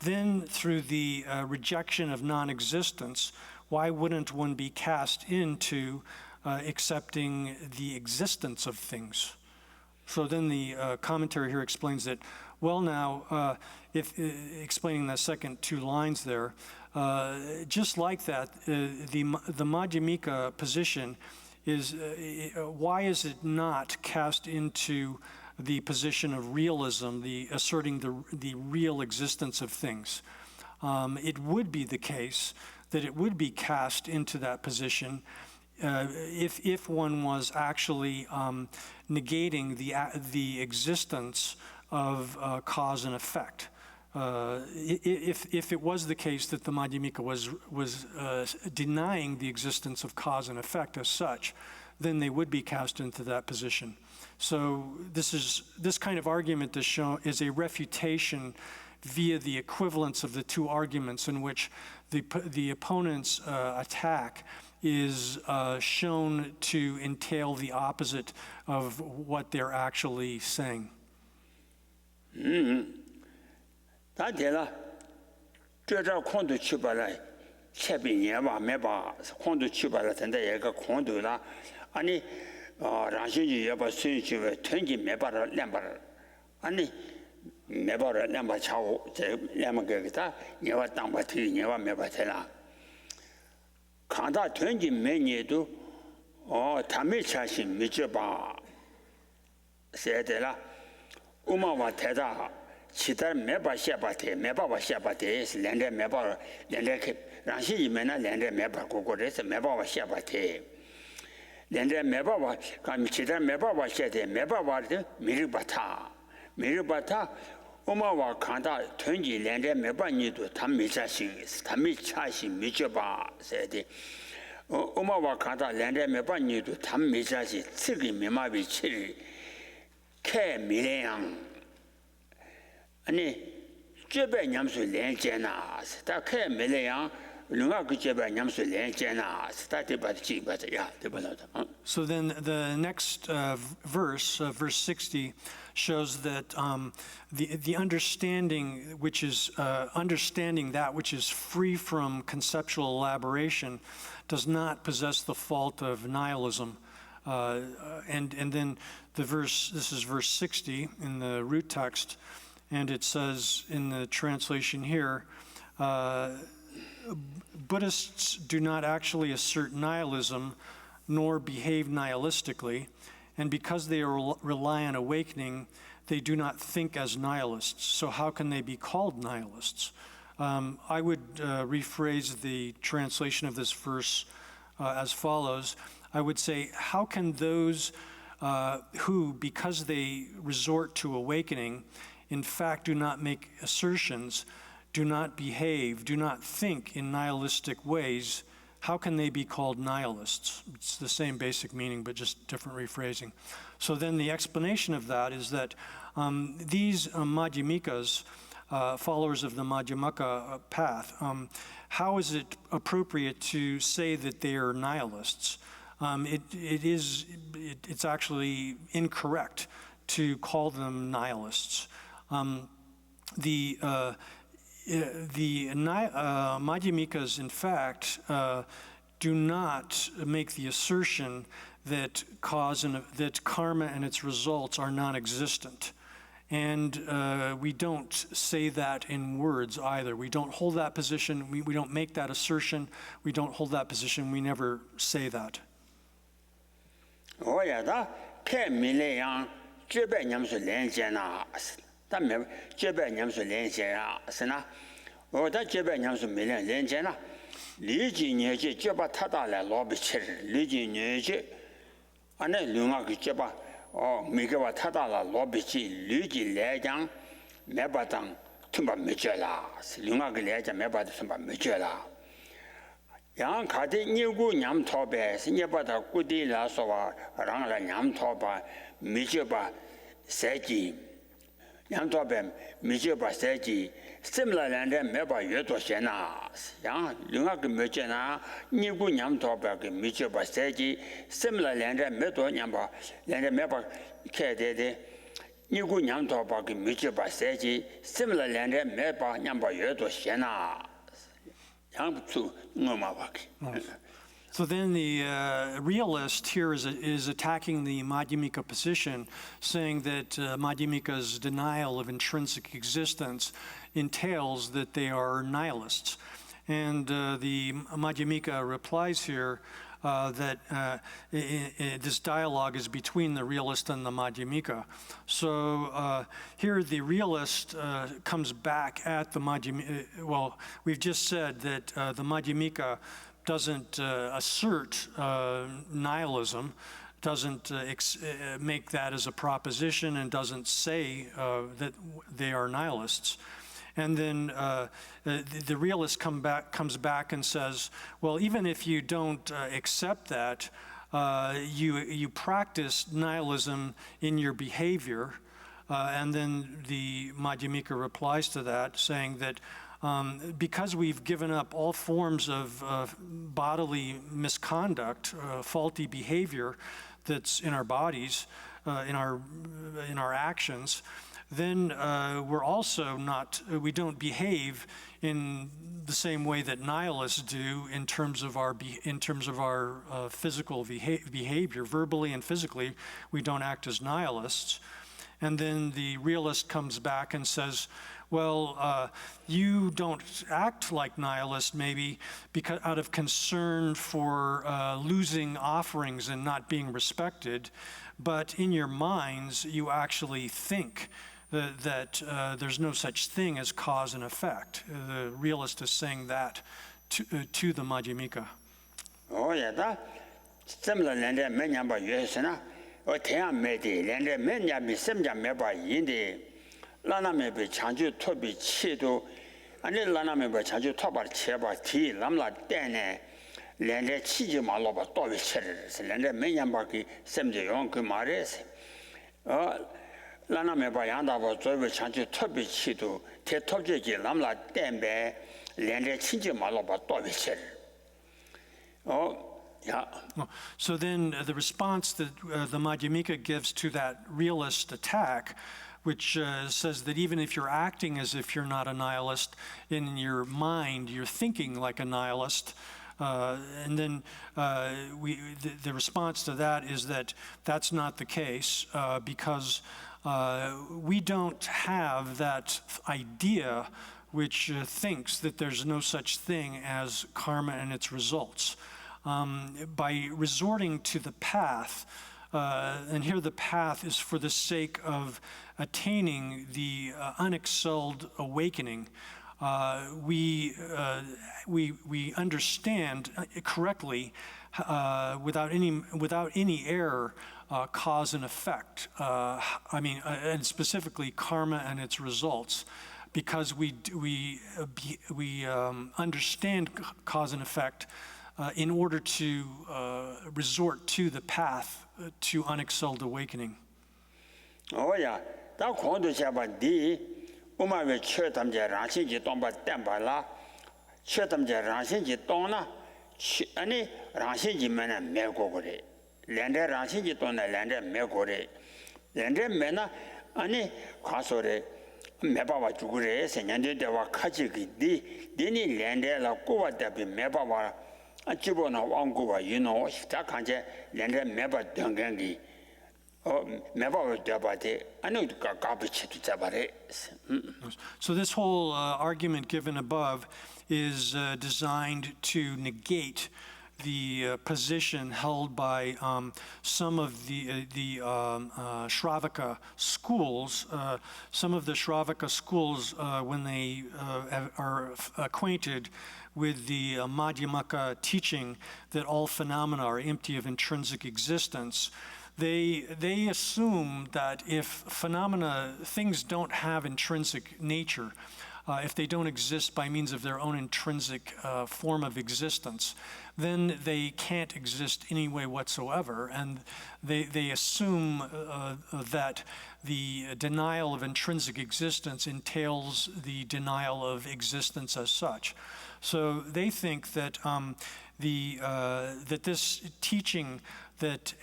then through the rejection of non-existence, why wouldn't one be cast into accepting the existence of things? So then the commentary here explains that, well now, explaining the second two lines there, just like that, the Madhyamika position is, why is it not cast into the position of realism, asserting the real existence of things? It would be the case that it would be cast into that position if one was actually negating the existence of cause and effect. if it was the case that the Madhyamika was denying the existence of cause and effect as such, then they would be cast into that position. So this kind of argument is a refutation via the equivalence of the two arguments, in which the opponent's attack is shown to entail the opposite of what they're actually saying. 大体了，这空头去吧了，切比年吧没吧，空头去吧了，现在一个空头了，啊你让星期也把孙去吧，团结没把它两把了，啊你没把它两把巧，这两把给他，你把当把推，你把没把推了，看他团结没年都，他没相信没这把，现在了，我们话太大。 其他没把下巴贴，没把下巴贴是连着没把连着开，让些里面呢连着没把过这是没把下巴贴，连着没把看其他没把下贴，没把的没人把他，我们话看到团结连着没把你都他没相信，他没相信没觉把是的，我们话看到连着没把你都他没相信，这个没嘛被气开没那样。 아니 제배 냠수 렌제나 스타 케멜레양 lunga 그 제배 냠수 렌제나 스타 데바지 바자야 데바다. So then the next verse, verse 60, shows that the understanding, which is understanding that which is free from conceptual elaboration, does not possess the fault of nihilism. And then the verse, this is verse 60 in the root text. And it says in the translation here, Buddhists do not actually assert nihilism nor behave nihilistically, and because they rely on awakening, they do not think as nihilists. So how can they be called nihilists? I would rephrase the translation of this verse as follows. I would say, how can those who, because they resort to awakening, in fact do not make assertions, do not behave, do not think in nihilistic ways, how can they be called nihilists? It's the same basic meaning, but just different rephrasing. So then the explanation of that is that these Madhyamikas, followers of the Madhyamaka path, how is it appropriate to say that they are nihilists? It's actually incorrect to call them nihilists. The Madhyamikas, in fact, do not make the assertion that that karma and its results are non-existent. And we don't say that in words either. We don't hold that position. We don't make that assertion. We don't hold that position. We never say that. Oh yeah, that can't mean that me jebe nyamsu lenje ya sena o da jebe nyamsu melen lenje na li ji nye je jeba tada la lo bi chir li ji nye je ane lunga ki jeba o mi ge wa tada la lo bi chi li ji le jang me ba dang tumba me je la lunga ge le jang me ba tumba me je la yang ka de ni gu nyam to be se nye ba da gu di la so wa rang la nyam to ba mi je ba se ji yang to ben mi je ba se ji similar land me ba yue to xian na yang lunga ge me je na ni gu nyam to ba ge mi je ba se ji similar land me to nyam ba land me ba ke de ni gu nyam to ba ge mi je ba se ji similar land me ba nyam ba yue to xian na yang zu ngo ma ba ge. So then the realist here is attacking the Madhyamika position, saying that Madhyamika's denial of intrinsic existence entails that they are nihilists. And the Madhyamika replies here that this dialogue is between the realist and the Madhyamika. So here the realist comes back at the Madhyamika. Well, we've just said that the Madhyamika doesn't assert nihilism, doesn't make that as a proposition, and doesn't say that they are nihilists. And then the realist comes back and says, well, even if you don't accept that, you practice nihilism in your behavior. And then the Madhyamika replies to that, saying that because we've given up all forms of bodily misconduct, faulty behavior that's in our bodies, in our actions, then we're also we don't behave in the same way that nihilists do in terms of our physical behavior, verbally and physically. We don't act as nihilists. And then the realist comes back and says, well, you don't act like nihilists maybe because out of concern for losing offerings and not being respected, but in your minds you actually think that there's no such thing as cause and effect. The realist is saying that to the Madhyamika. Oh yeah, that similar lende menya ba yesena o teya mede lende menya bi semja meba yinde lana mebe chanju tobi chido ane lana mebe chanju toba cheba ti lamla tene lende chiji ma loba tobi chere lende menya ba ki semje yon ku mares lana meba yanda ba zobe chanju tobi chido te tobje ji lamla tembe lende chiji ma loba tobi chere. Oh, yeah. So then the response that the Madhyamika gives to that realist attack, which says that even if you're acting as if you're not a nihilist, in your mind you're thinking like a nihilist, and then the response to that is that that's not the case because we don't have that idea which thinks that there's no such thing as karma and its results. By resorting to the path, and here the path is for the sake of attaining the unexcelled awakening, we understand correctly without any error cause and effect. And specifically karma and its results, because we understand cause and effect. In order to resort to the path to unexcelled awakening. Oh yeah, that kondo chaba di uma we chetam je ranshin ji tomba temba la chetam je ranshin ji tona ani ranshin ji mena me go gore lende ranshin ji tona lende me gore lende mena ani khasore me baba jugure senyande dewa khaji gi di deni lende la kowa dabi me baba Chibona Wanguva, you know, Takanje, Lenda Meba Dungangi, or Meba Dabate, I know garbage to Tabare. So this whole argument given above is designed to negate the position held by some of the Shravaka schools. Some of the Shravaka schools, when they are acquainted with the Madhyamaka teaching that all phenomena are empty of intrinsic existence, they assume that if things don't have intrinsic nature, if they don't exist by means of their own intrinsic form of existence, then they can't exist any way whatsoever. And they assume that the denial of intrinsic existence entails the denial of existence as such. So they think that that this teaching that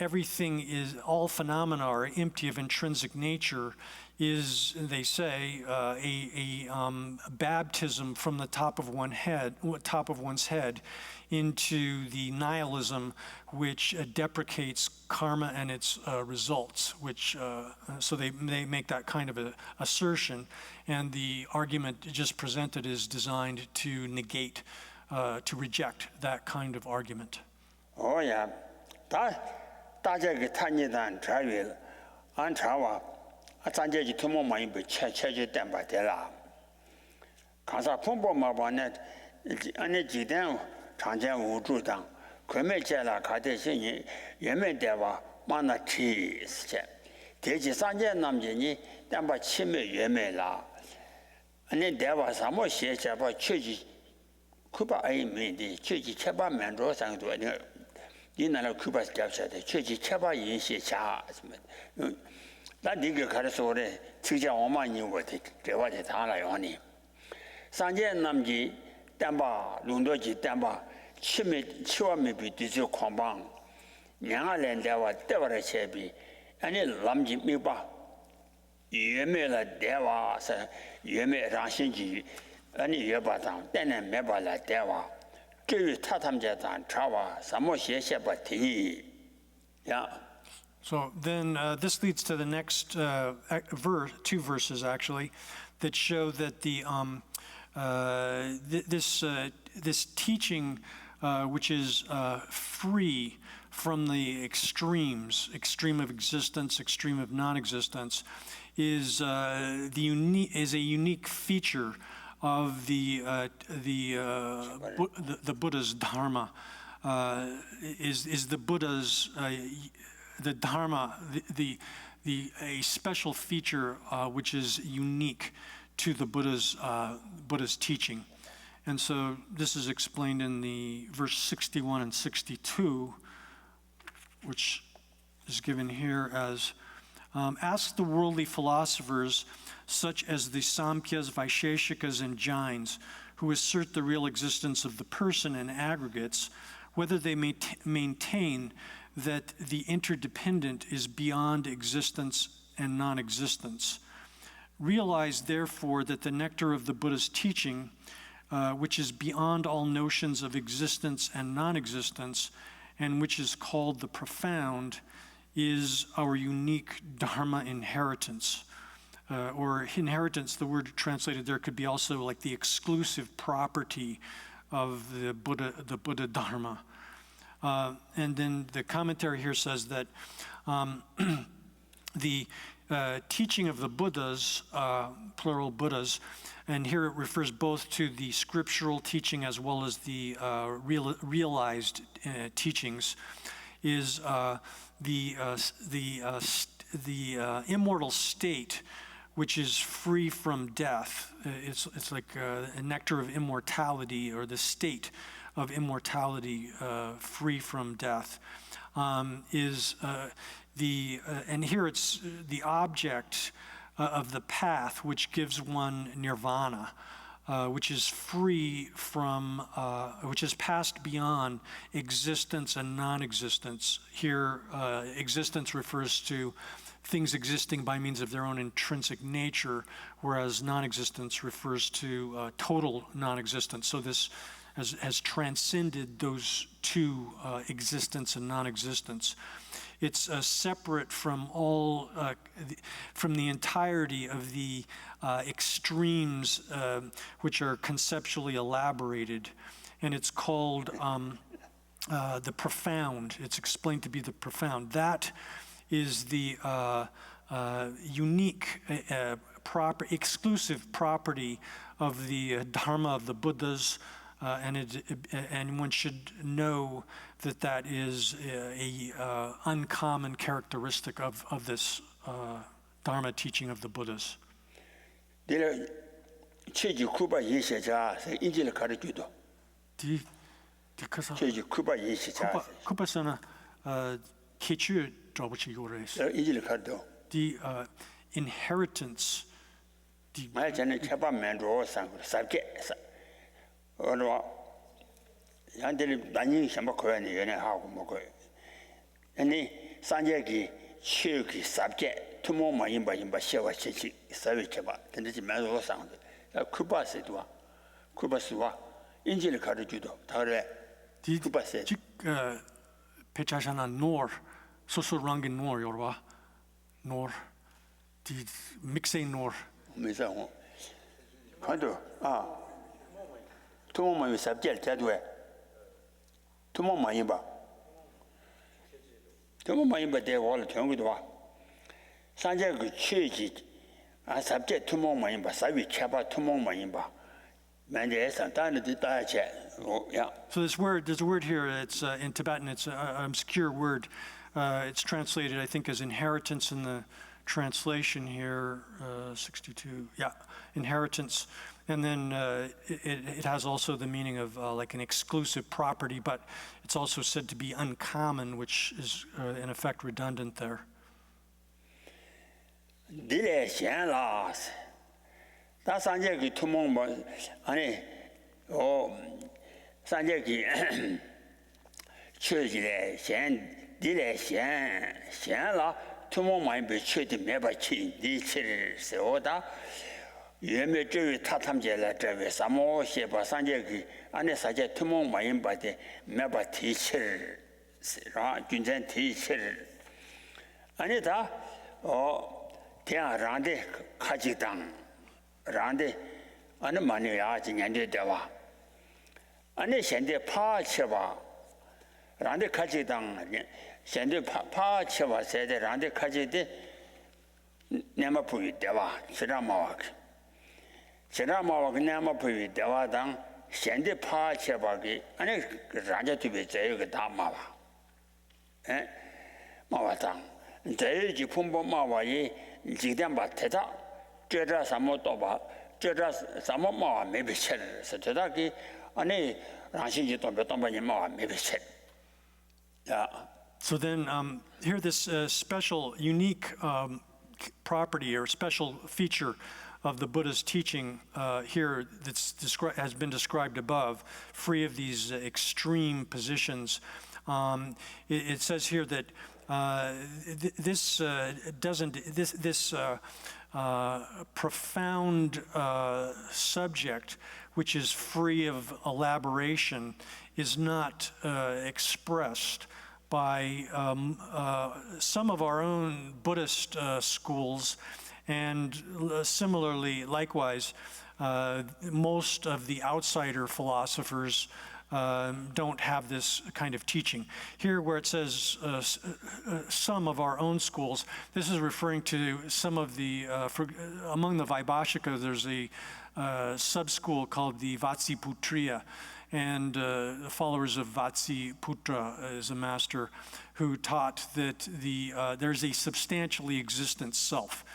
all phenomena are empty of intrinsic nature is, they say, a baptism from the top of one's head into the nihilism which deprecates karma and its results. So they make that kind of assertion, and the argument just presented is designed to negate, to reject that kind of argument. Oh yeah, 다자기 탄이단 자위를 안차와 아산제지 토모마이 체체제 땜바데라 가사 풍보마바네 안에 지된 장전 우주당 괴멸제라 가대신이 예매대와 만나치스제 대지 산제 남진이 땜바 치매 예매라 아니 대화 사모 시에자바 최지 쿠바 아이미디 최지 체바 만로 상도 아니 이나라 쿠바 잡사데 최지 체바 인시 자 나 니가 가르쳐 오래 지자 오만이 거지 대화에 다라요 아니 상제 남지 담바 룬도지 담바 치와미 비디죠 광방 냥알렌 대화 대화를 제비 아니 남지 미바 예매라 대화서 예매 라신지 아니 예바당 때는 매발라 대화至于타탐제단 차와 사모시에셰바 티 야 So then this leads to the next two verses actually that show that this teaching which is free from the extreme of existence, extreme of non-existence, is a unique feature of the Buddha's Dharma. Is the Buddha's the Dharma a special feature which is unique to the Buddha's teaching. And so this is explained in the verse 61 and 62, which is given here as, ask the worldly philosophers, such as the Samkhyas, Vaisheshikas, and Jains, who assert the real existence of the person and aggregates, whether they maintain that the interdependent is beyond existence and non-existence. Realize, therefore, that the nectar of the Buddha's teaching, which is beyond all notions of existence and non-existence, and which is called the profound, is our unique Dharma inheritance. Or inheritance, the word translated there could be also like the exclusive property of the Buddha Dharma. And then the commentary here says that the teaching of the Buddhas, plural Buddhas, and here it refers both to the scriptural teaching as well as the realized teachings, is the immortal state, which is free from death. It's like a nectar of immortality, or the state of immortality, free from death, and here it's the object of the path which gives one nirvana, which is free from, which is passed beyond existence and non-existence. Here, existence refers to things existing by means of their own intrinsic nature, whereas non-existence refers to total non-existence. So this has transcended those two, existence and non-existence. It's separate from all, from the entirety of the extremes which are conceptually elaborated, and it's called the profound. It's explained to be the profound. That is the unique, exclusive property of the Dharma of the Buddhas. And one should know that that is a uncommon characteristic of this Dharma teaching of the Buddhas. Kupasana kechu jobuchi yores. The inheritance. 양들이 많이 셔먹 거야니 연애 하고 먹어요. 아니 산재기 치유기 삽제 투모만 임바 셔와 치치 사회체 봐. 근데 지금 매도 상도. 쿠바스도와 쿠바스와 인지를 가르치도 다래. 쿠바스. 즉 페차샤나 노르 소소랑긴 노르 요르와 노르 디 믹세 노르 메사고. 간도 투모만 삽제 대도에 투모만 임바 대월 경기도 와 산재 그 취지 삽제 투모만 임바 사위 켜바 투모만 임바 만제에서 단데 다체 야. So there's a word here. It's in Tibetan. It's an obscure word. It's translated, I think, as inheritance in the translation here, 62, yeah, inheritance. And then it has also the meaning of like an exclusive property, but it's also said to be uncommon, which is in effect redundant there. Dile xian la, da sanje ki tumong mo, ane, sanje ki chue jile xian, dile xian la, tumong ma yin be chue di me ba chi, di chi se o da, yue me zhe yu ta tam je la zhe wei, sa mo xie ba sanje ki, ane sa je tumong ma yin ba de, me ba ti chi se, rang, jun zhen ti chi, ane da, tiang rangde kaji tang, rangde ane mani ya jingande dewa, ane shende pa chewa, rangde kaji tang, shende pa chewa sede rangde kaji de nema puyi dewa, shira mawak nema puyi dewa tang, shende pa chewa ki, ane rangde tubi zayu ka ta mawa, mawa tang, zayu ji pumbo mawa yi, jigdenba teta, zhezha samo toba, zhezha samo mawa mebe chel, se teta ki, ane rangshinji tomba ni mawa mebe chel. Yeah. So then here this special, unique property or special feature of the Buddha's teaching here that's has been described above, free of these extreme positions. It says here that this profound subject, which is free of elaboration, is not expressed by some of our own Buddhist schools, and similarly, likewise, most of the outsider philosophers don't have this kind of teaching. Here where it says some of our own schools, this is referring to some of the, among the Vaibhashika, there's a sub-school called the Vatsiputriya, and the followers of Vatsiputra is a master who taught that there's a substantially existent self.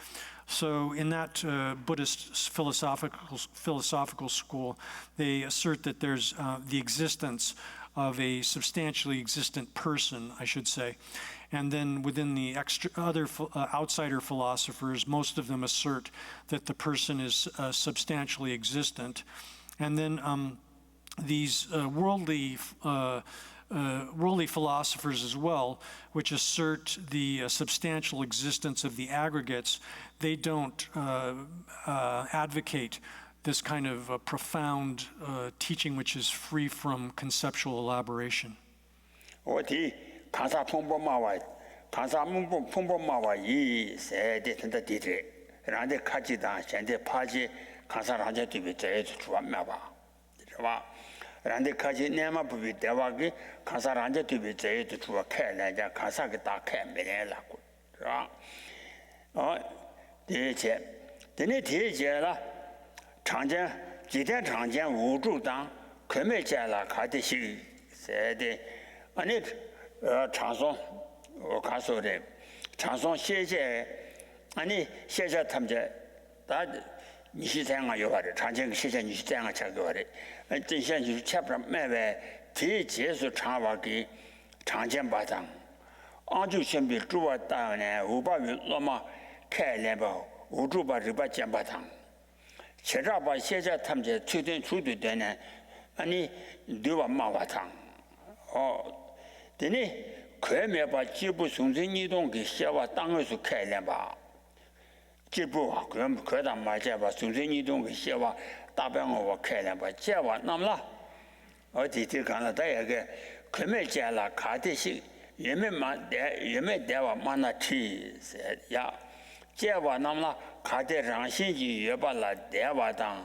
So in that Buddhist philosophical school, they assert that there's the existence of a substantially existent person, I should say. And then within the other outsider philosophers, most of them assert that the person is substantially existent. And then these worldly philosophers as well, which assert the substantial existence of the aggregates, they don't advocate this kind of profound teaching which is free from conceptual elaboration. rande kaji nema bubi dewa ki kansa ranje tubi zayi tu chuwa kaya lanja kansa ki ta kaya mene la ku diye che dine diye che la changjian jiten changjian wuzhu tang keme che la kati shi se de ane chansong kaso de chansong xie che ane xie che tamche da nishi zayanga yawari changjian xie che nishi zayanga cha yawari 这些就是切不卖外，这结束长话给长见巴掌，俺就先别主要大呢，五百元那么开两包，五主把这把见巴掌，其他把现在他们这推动出的的呢，你都把马巴掌，对呢，快点把几部从这移动给写完，当然是开两把，几部啊，快点马家把从这移动给写完。 大半我开了吧，接完那么了，我弟弟看了，他也个快没接了，卡的是也没带我妈那去是呀，接完那么了，卡的让星期也把了带我当，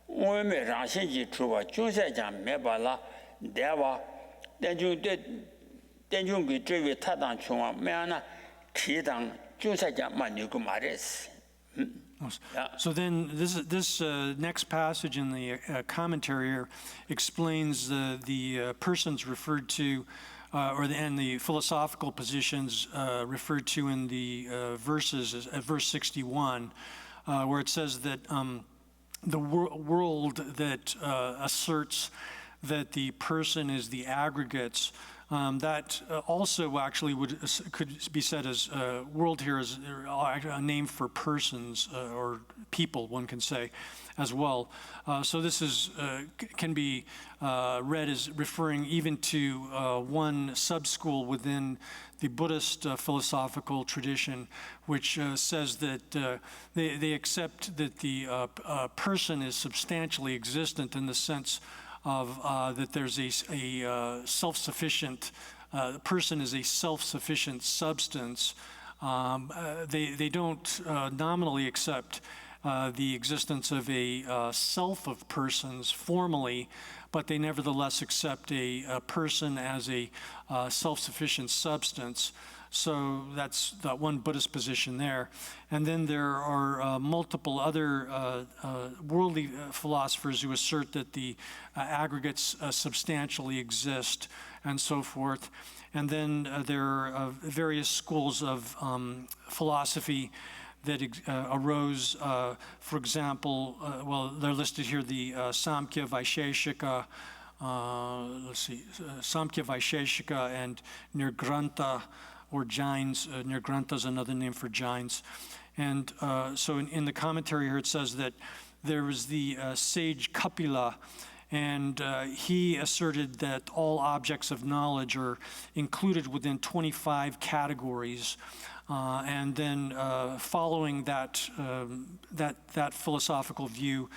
我也没让星期出吧，就是讲没把了带我，但就给这位他当穷啊，没那提当就是讲嘛，你个嘛的事。 So then this next passage in the commentary here explains the persons referred to and the philosophical positions referred to in the verses at verse 61, where it says that the world that asserts that the person is the aggregates, that also actually could be said as world here is a name for persons or people, one can say, as well. So this is can be read as referring even to one sub-school within the Buddhist philosophical tradition, which says that they accept that the person is substantially existent in the sense of that there's a self-sufficient person is a self-sufficient substance. They don't nominally accept the existence of a self of persons formally, but they nevertheless accept a person as a self-sufficient substance. So that's that one Buddhist position there. And then there are multiple other worldly philosophers who assert that the aggregates substantially exist and so forth. And then there are various schools of philosophy that arose, for example, well, they're listed here, the Samkhya Vaisheshika, Samkhya Vaisheshika and Nirgrantha, or Jains. Nirgrantha is another name for Jains. And so in the commentary here it says that there was the sage Kapila, and he asserted that all objects of knowledge are included within 25 categories. And then following that philosophical view,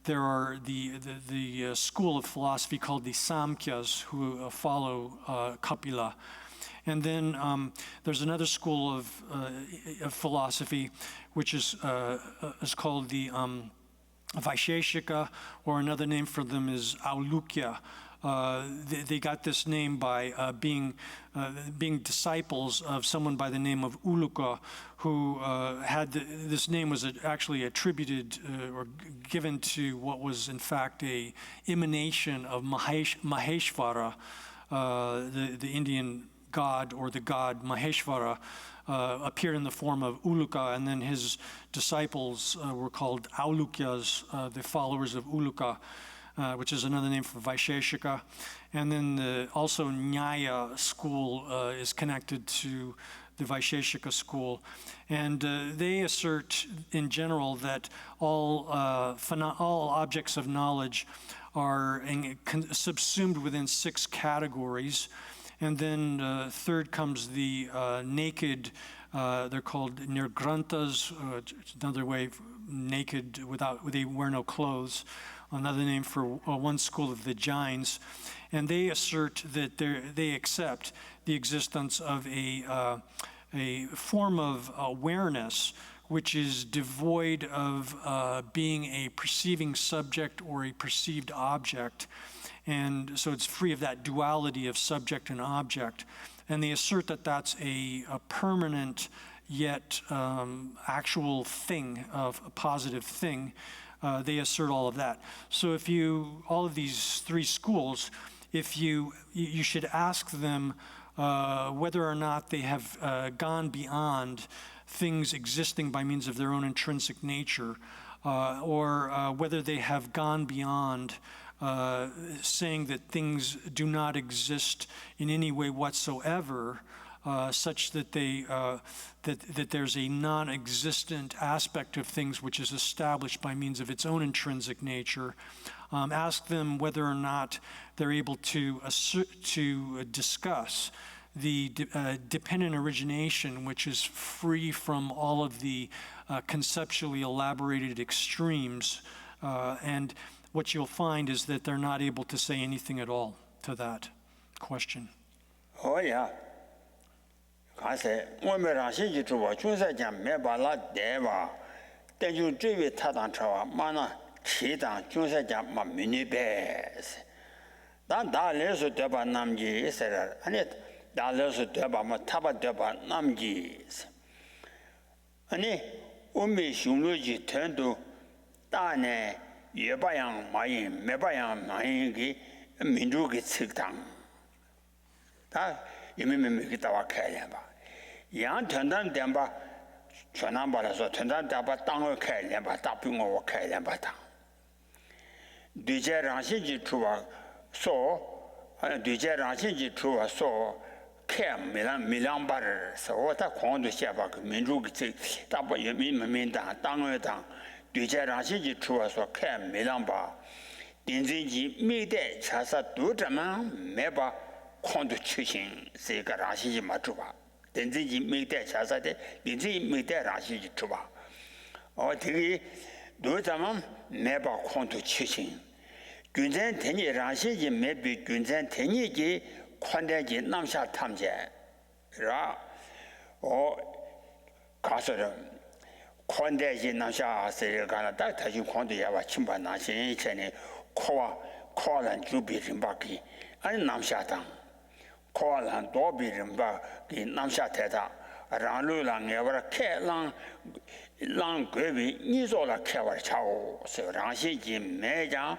there are the school of philosophy called the Samkhyas who follow Kapila. And then there's another school of philosophy, which is called the Vaisheshika, or another name for them is Aulukya. They got this name by being disciples of someone by the name of Uluka, who had this name was actually attributed or given to what was in fact a emanation of Maheshvara, the Indian god, or the god Maheshvara, appeared in the form of Uluka, and then his disciples were called Aulukyas, the followers of Uluka, which is another name for Vaisheshika. And then also Nyaya school is connected to the Vaisheshika school. And they assert in general that all objects of knowledge are subsumed within 6 categories. And then third comes the naked, they're called nirgranthas, another way, naked, they wear no clothes, another name for one school of the Jains. And they assert that they accept the existence of a form of awareness which is devoid of being a perceiving subject or a perceived object. And so it's free of that duality of subject and object. And they assert that that's a permanent yet actual thing, of a positive thing. They assert all of that. So if all of these 3 schools, if you should ask them whether or not they have gone beyond things existing by means of their own intrinsic nature, or whether they have gone beyond saying that things do not exist in any way whatsoever, such that that there's a non-existent aspect of things which is established by means of its own intrinsic nature. Ask them whether or not they're able to discuss the dependent origination, which is free from all of the conceptually elaborated extremes, and what you'll find is that they're not able to say anything at all to that question. Oh yeah. I say, when we're on Shinji to watch, you say, Mebala Deva, then you do it Tatan Trawa, Mana, Chitan, Junsa, my mini bears. Then Dales of Deba Namji, said, and it Dales of Deba, Mataba Deba Namjis. And it, Umi Shumuji turned to Dane. Yebayang Mayin, Mebayang Mayingi, Minduki Tsiktam. 다 이미미미 기타와 캐려봐 양 전단 된바 전단 받아서 전단 잡아 땅을 캐려봐 답빙어 캐려봐 다 뒤제랑신지 주와 소 뒤제랑신지 주와 소 캠 밀랑바르 소다 공도 샤바 그 민주기 다바 민민당 땅을당 뒤제랑신지 주와서 캠 밀랑바 딘진지 미대 차사 두자만 매바 콘도 추신 세가 라시지 맞주바 딘진지 미대 차사데 딘진지 미대 라시지 주바 되게 두자만 매바 콘도 추신 균전 대니 라시지 매비 균전 대니지 관대지 남샤 탐제라 가서는 관대지 남샤 세가나 딱 다시 관대야와 침반 나신 전에 코란 주비림바기 아니 남샤당 코란 도비림바기 남샤테다 랑루랑 에버라 캐랑 랑괴비 니조라 캐와 차오 서랑시지 매장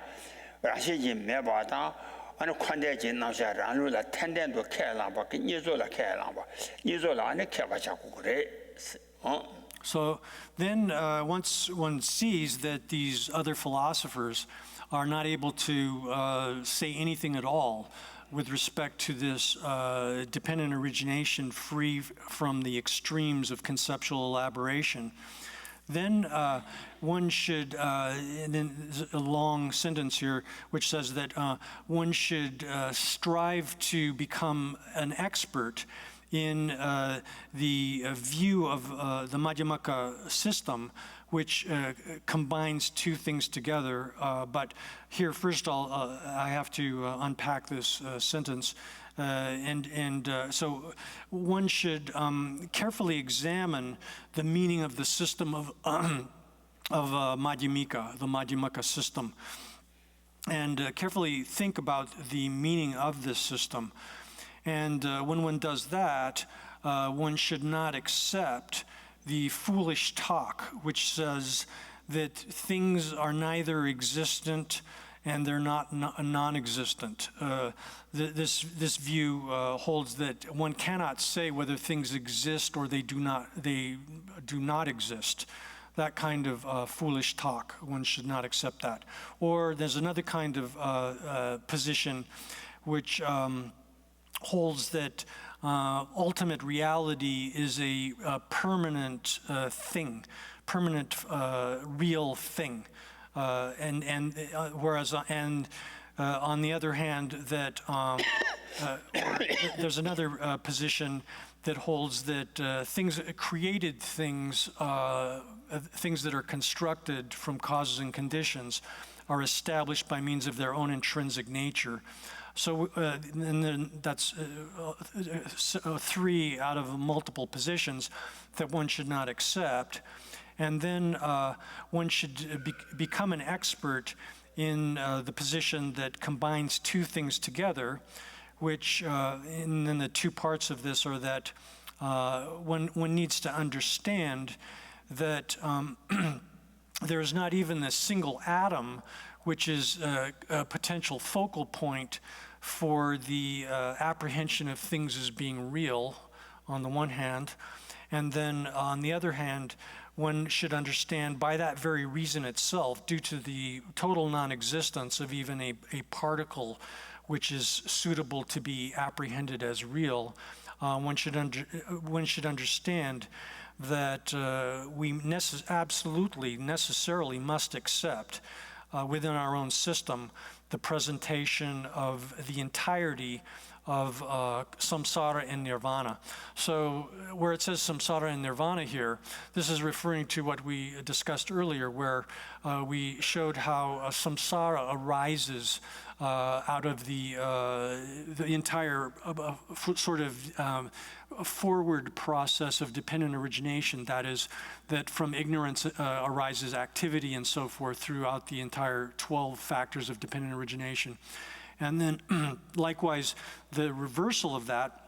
라시지 매바다 아니 관대지 남샤 랑루라 텐덴도 캐랑바기 니조라 캐랑바 니조라 안에 캐와 자고 그래 So then once one sees that these other philosophers are not able to say anything at all with respect to this dependent origination free from the extremes of conceptual elaboration, then one should, and then there's a long sentence here which says that one should strive to become an expert in the view of the Madhyamaka system, which combines two things together. But here, first I have to unpack this sentence. So one should carefully examine the meaning of the system of Madhyamika, the Madhyamaka system, and carefully think about the meaning of this system. And when one does that, one should not accept the foolish talk which says that things are neither existent and they're not non-existent. This view holds that one cannot say whether things exist or they do not exist. That kind of foolish talk, one should not accept that. Or there's another kind of position which holds that ultimate reality is a permanent thing, permanent real thing, whereas on the other hand that there's another position that holds that created things, things that are constructed from causes and conditions, are established by means of their own intrinsic nature. So and then that's three out of multiple positions that one should not accept. And then one should become an expert in the position that combines two things together, which, and then the two parts of this are that one needs to understand that there is not even a single atom which is a potential focal point for the apprehension of things as being real, on the one hand. And then on the other hand, one should understand by that very reason itself, due to the total non-existence of even a particle which is suitable to be apprehended as real, one should understand that we absolutely necessarily must accept within our own system the presentation of the entirety of samsara and nirvana. So where it says samsara and nirvana here, this is referring to what we discussed earlier, where we showed how samsara arises out of the entire sort of forward process of dependent origination, that is, that from ignorance arises activity and so forth throughout the entire 12 factors of dependent origination. And then likewise, the reversal of that,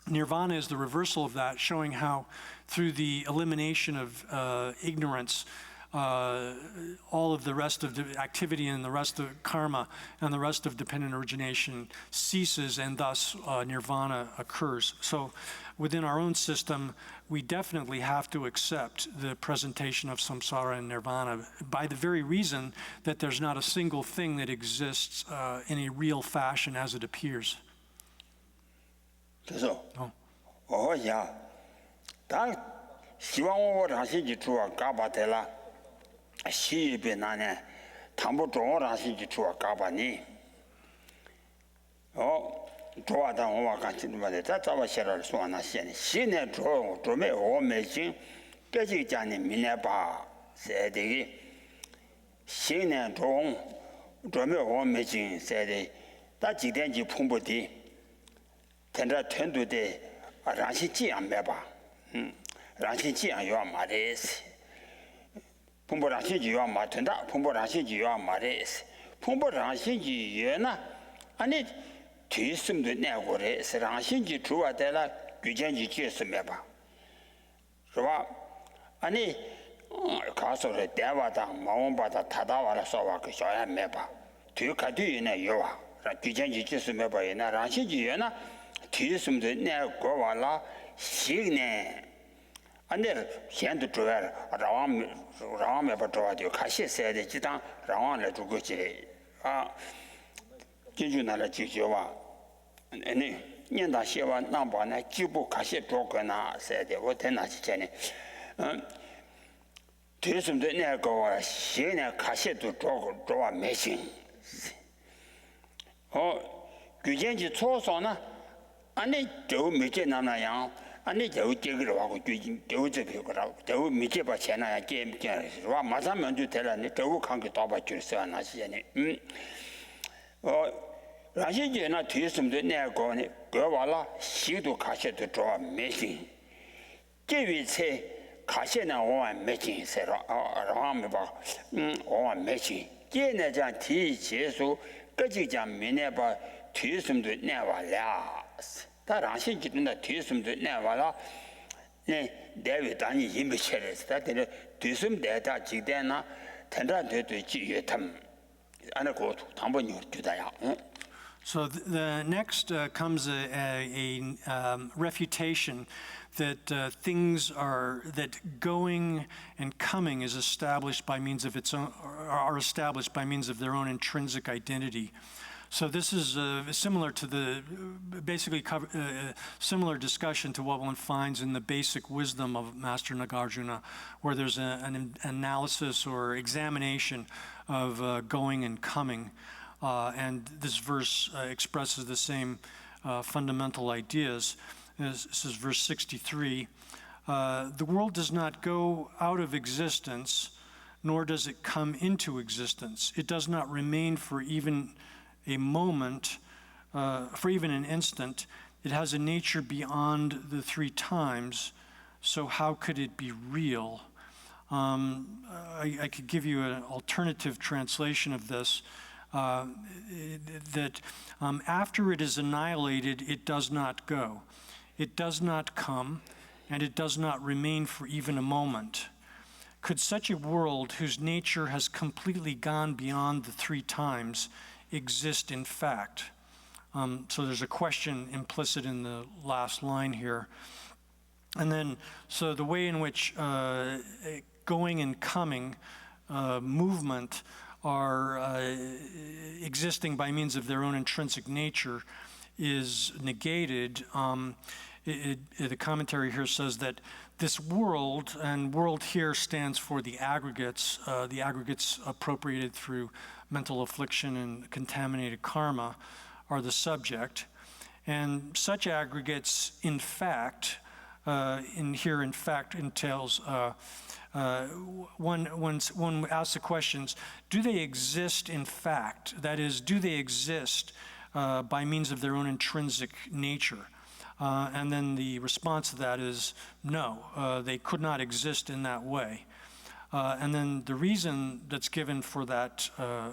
nirvana is the reversal of that, showing how through the elimination of ignorance, all of the rest of the activity and the rest of karma and the rest of dependent origination ceases, and thus nirvana occurs. So within our own system, we definitely have to accept the presentation of samsara and nirvana by the very reason that there's not a single thing that exists in a real fashion as it appears. 这是哦呀，他希望我让些去做嘎巴的啦，西边那呢，他不中让些去做嘎巴呢，哦。做的我感觉嘛的，这早我写了说那些呢，现在做没我没进，这就讲的明年把写的，新年做没我没进写的，他几天就碰不的，趁着团队的让些这样没吧，让些这样要嘛的是，碰不让些就要嘛吞的，碰不让些就要嘛的是，碰不让些就要呢，啊你。提升的那个的是让心机主要在了举荐去解释没吧，是吧？啊你告诉的电话上毛问把他他打完了说话个小孩没吧，推开对呢有啊，让举荐去解释没吧也那让心机有呢，提升的那个完了新呢，啊那现在主要让我没把主要就看现在的几张让我来做个去啊，解决那了解决吧。你年大写完哪把呢？几部开始做个那啥的，我听那些讲的，推什么的那个现在开始都做完没行，哦，举荐去磋商呢，啊你就没见那样，啊你就这个的话，我举荐就这个个了，就没见把钱那样见是吧？马上门就得了，你就看个大把就是那些呢，哦。那些人呢，推什么的那个呢？各完了，西都开始都做没行。这一次开始呢，我没行，是了，让没吧，我没行。这呢讲提结束，这就讲明年把推什么的那完了，他让些人呢推什么的那完了，呢，单位当你也没起来，他这个推什么的他几点呢？他这对节约他们，按照过度，他们牛就这样，So the next comes a refutation that that going and coming is established by means of its own, are established by means of their own intrinsic identity. So this is similar to similar discussion to what one finds in the basic wisdom of Master Nagarjuna, where there's an analysis or examination of going and coming. And this verse expresses the same fundamental ideas. This is verse 63. The world does not go out of existence, nor does it come into existence. It does not remain for even a moment, for even an instant. It has a nature beyond the three times, so how could it be real? I could give you an alternative translation of this. That after it is annihilated, it does not go. It does not come, and it does not remain for even a moment. Could such a world, whose nature has completely gone beyond the three times, exist in fact? So there's a question implicit in the last line here. And then, so the way in which going and coming, movement, are existing by means of their own intrinsic nature is negated. The commentary here says that this world, and world here stands for the aggregates appropriated through mental affliction and contaminated karma, are the subject. And such aggregates, in fact, in fact entails one asks the questions, do they exist in fact? That is, do they exist by means of their own intrinsic nature? And then the response to that is no, they could not exist in that way. And then the reason that's given for that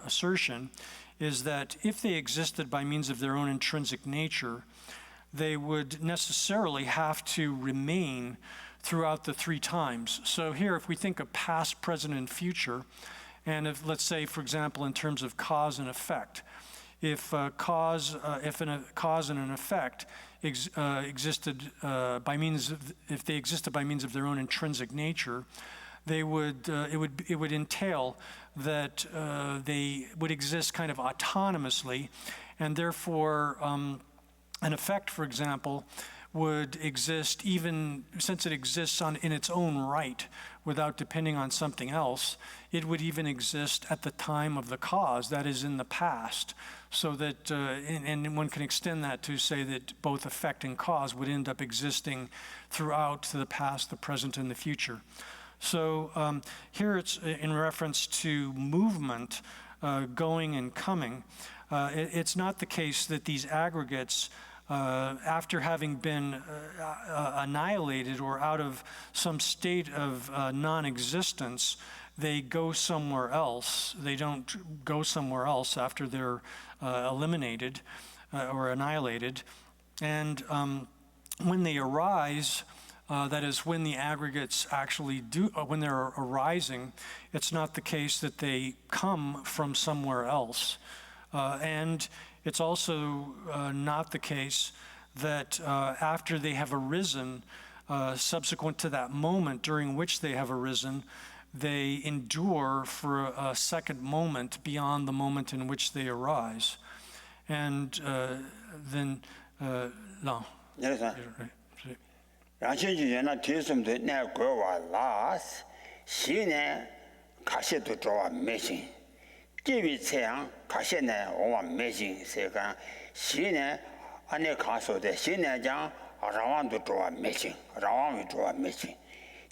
assertion is that if they existed by means of their own intrinsic nature, they would necessarily have to remain throughout the three times. So here, if we think of past, present, and future, and if, let's say, for example, in terms of cause and effect, if a cause and an effect existed by means of, if they existed by means of their own intrinsic nature, they would it would entail that they would exist kind of autonomously, and therefore an effect, for example, would exist even since it exists in its own right without depending on something else. It would even exist at the time of the cause, that is in the past, so that, and one can extend that to say that both effect and cause would end up existing throughout the past, the present, and the future. So here it's in reference to movement, going and coming. It's not the case that these aggregates, after having been annihilated or out of some state of non-existence, they go somewhere else. They don't go somewhere else after they're eliminated or annihilated. And when they arise, that is, when the aggregates actually do, when they're arising, it's not the case that they come from somewhere else. And it's also not the case that after they have arisen, subsequent to that moment during which they have arisen, they endure for a second moment beyond the moment in which they arise. And then, no. Yes, sir. 라신주연아 뒤숨도 내 거와 라스 시내 가시도 좋아 매신 기비 체양 가시네 오와 매신 세가 시내 안에 가서데 시내장 라완도 좋아 매신 라완이 좋아 매신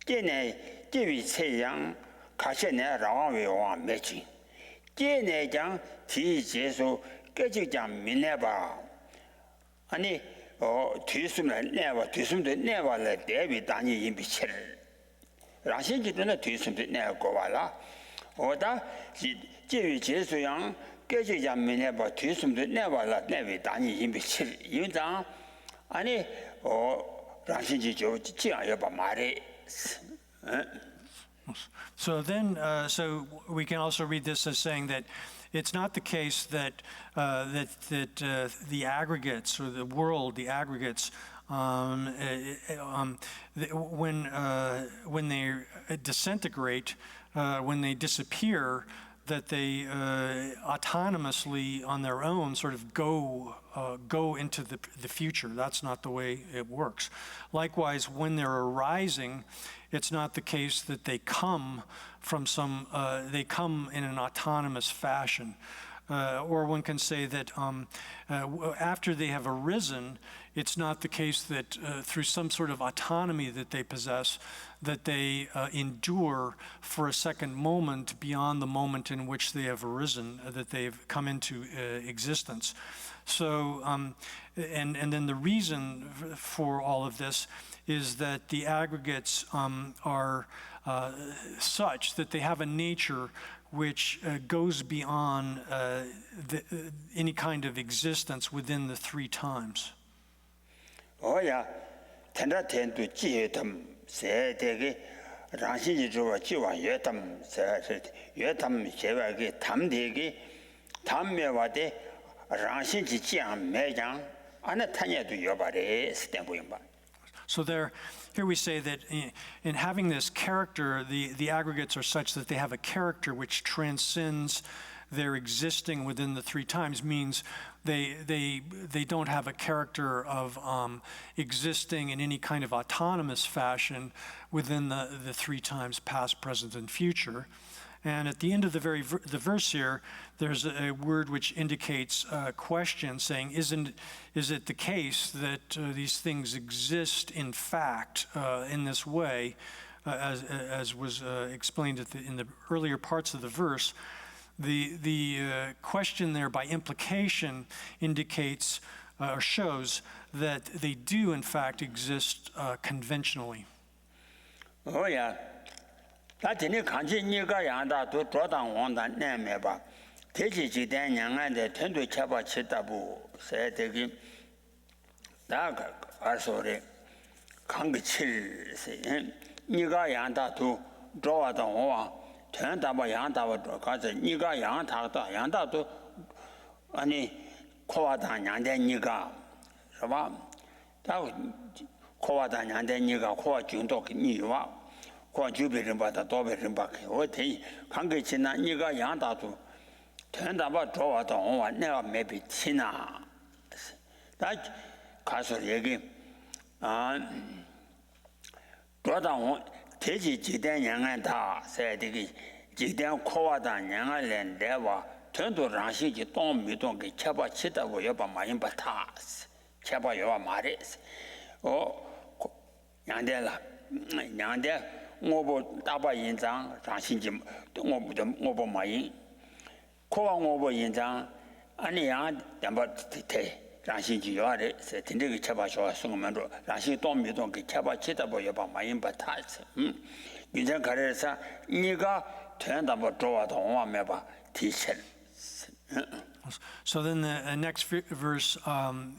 기내 기비 체양 가시네 라완이 오와 매신 기내장 뒤제수 깨지장 민내봐 아니 뒤숨을 내와 뒤숨도 내와래 대비 단위 임비칠 라신지도는 뒤숨도 내고 와라 오다 지위 제수양 깨지자 민내봐 뒤숨도 내와라 대비 단위 임비칠 인장 아니 라신지 저 지야여 봐 말이 So then, so we can also read this as saying that it's not the case that the aggregates or the world, the aggregates, when they disintegrate, when they disappear, that they autonomously on their own sort of go into the future. That's not the way it works. Likewise, when they're arising, it's not the case that they come from they come in an autonomous fashion. Or one can say that after they have arisen, it's not the case that through some sort of autonomy that they possess, that they endure for a second moment beyond the moment in which they have arisen, that they've come into existence. So, and then the reason for all of this is that the aggregates are such that they have a nature which goes beyond any kind of existence within the three times. Oh yeah, tenda tendu jiyetam se dege rashi jiwa jiwa yetam se yetam jewa ge tam dege tam mewade rashi ji jiang mejang ana tanya du yobare stembuimba. So here we say that in having this character, the aggregates are such that they have a character which transcends their existing within the three times, means they don't have a character of existing in any kind of autonomous fashion within the three times past, present, and future. And at the end of the verse here, there's a word which indicates a question, saying, is it the case that these things exist in fact in this way, as was explained in the earlier parts of the verse? The question there by implication indicates or shows that they do in fact exist conventionally. Oh yeah. 다진이 간지 니가 양다도 조당 원단 내매 봐. 대지 지대 양한테 텐도 쳐봐 치다부 세대기 나가 알소리 강기칠 니가 양다도 좋아도 와 전다바 양다바 가서 니가 양다도 아니 코와다 양대 니가是吧 다 코와다 양대 니가 코와 중도 니와 코와 주변을 받아 도변을 받게 어때 강기치나 니가 양다도 전다바 좋아도 와 내가 매비 치나 다 가서 얘기 도당 대지 지대 양안다 세대기 지대 코와다 양안랜 대와 전도 라시지 동미동게 쳐봐 치다고 여봐 많이 받다 쳐봐 여봐 말했어 양대라 양대我大把印章让心情我不买코와我印章安尼样两把贴让心情有的是听这个吃吧说送我们着让心动没动给吃吧吃的不要把买人把他是你这看的是你个全都不做动我们把提成 So then the next verse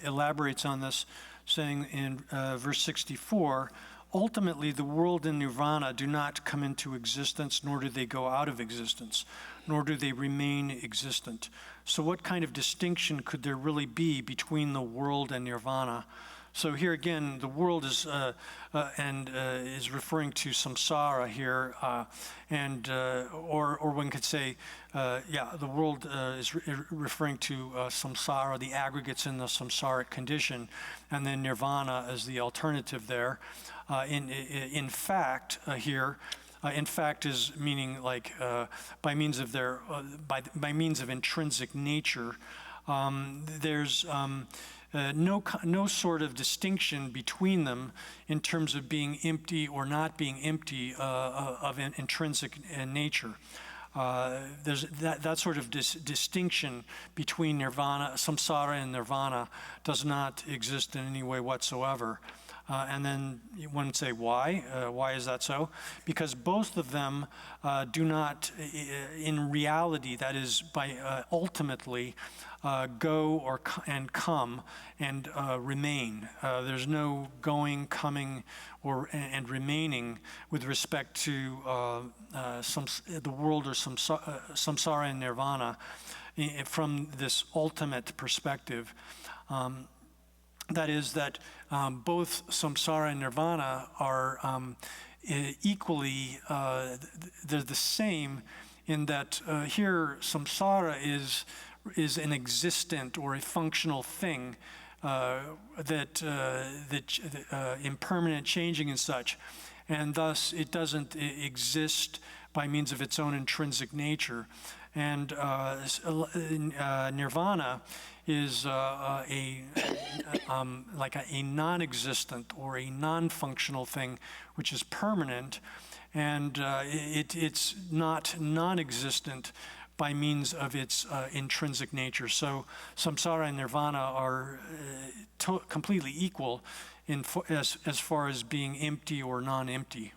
elaborates on this, saying in verse 64, ultimately the world and nirvana do not come into existence, nor do they go out of existence, nor do they remain existent. So what kind of distinction could there really be between the world and nirvana? So here again, the world is is referring to samsara here, or one could say, the world is referring to samsara, the aggregates in the samsaric condition, and then nirvana is the alternative there. In fact, here. In fact is meaning like by means of their by means of intrinsic nature. There's no sort of distinction between them in terms of being empty or not being empty of an intrinsic nature. There's that sort of distinction between nirvana, samsara, and nirvana does not exist in any way whatsoever. And then one would say, why? Why is that so? Because both of them do not, in reality, that is, by ultimately, go and come and remain. There's no going, coming, and remaining with respect to the world or samsara and nirvana from this ultimate perspective. That is that both samsara and nirvana are equally, they're the same in that here samsara is an existent or a functional thing that impermanent, changing and such, and thus it doesn't exist by means of its own intrinsic nature. And nirvana is like a non-existent or a non-functional thing, which is permanent, and it's not non-existent by means of its intrinsic nature. So samsara and nirvana are completely equal as far as being empty or non-empty.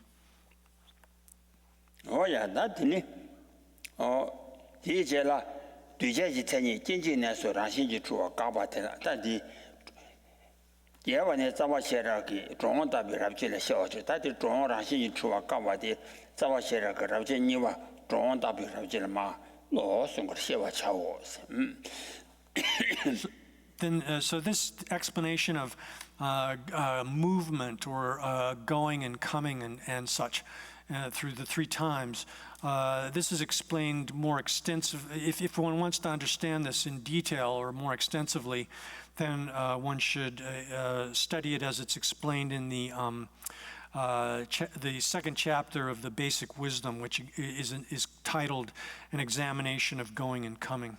Oh yeah, that's it. Oh, he's a 对这几天呢，经济呢说让心去做搞不得了，但是结果呢，怎么写着给中央代表上去了消息，但是中央让心去做搞不得，怎么写着个上去你话中央代表上去了嘛，老送个写话瞧我是Then, so this explanation of movement or going and coming and such through the three times, this is explained more extensive. If one wants to understand this in detail or more extensively, then one should study it as it's explained in the second chapter of the Basic Wisdom, which is titled An Examination of Going and Coming.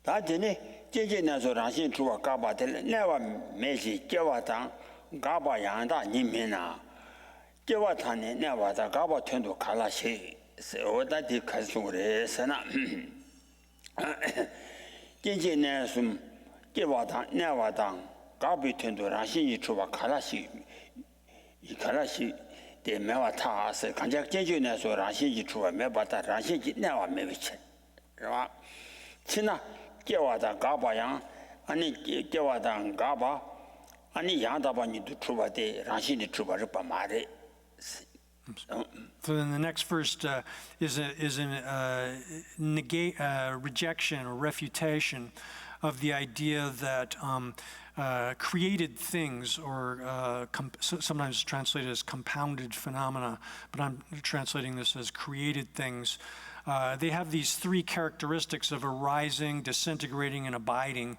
他今天渐渐的说让心做搞不得了，那我没事，叫我当搞不样大人民呐。 叫我谈呢，那我在搞不全都看了些，是我在地看书的是呢。今天呢是叫我谈，那我当搞不全都让心一出我看了些，一看了些，对没我他是看见今天呢说让心一出没把他让心一那我没有钱，是吧？钱呢叫我当搞不样，俺你叫我当搞不。 아니 양다바니도 추바데 라신이 추바를 바마레. So then the next verse is a rejection or refutation of the idea that created things, or sometimes translated as compounded phenomena, but I'm translating this as created things. They have these three characteristics of arising, disintegrating, and abiding,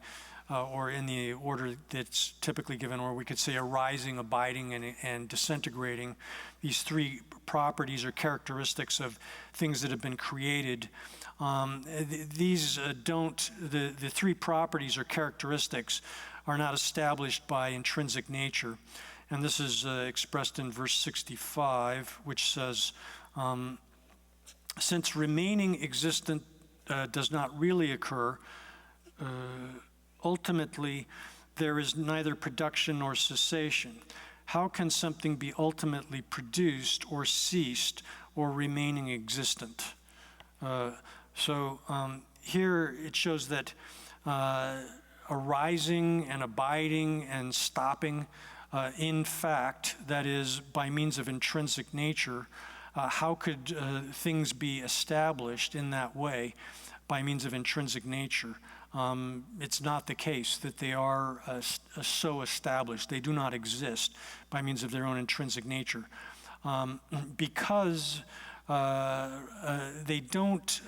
or in the order that's typically given, or we could say arising, abiding, and disintegrating. These three properties or characteristics of things that have been created. The three properties or characteristics are not established by intrinsic nature. And this is expressed in verse 65, which says, since remaining existent does not really occur, ultimately, there is neither production nor cessation. How can something be ultimately produced or ceased or remaining existent? Here it shows that arising and abiding and stopping, in fact, that is, by means of intrinsic nature, how could things be established in that way by means of intrinsic nature? It's not the case that they are so established. They do not exist by means of their own intrinsic nature. Because they don't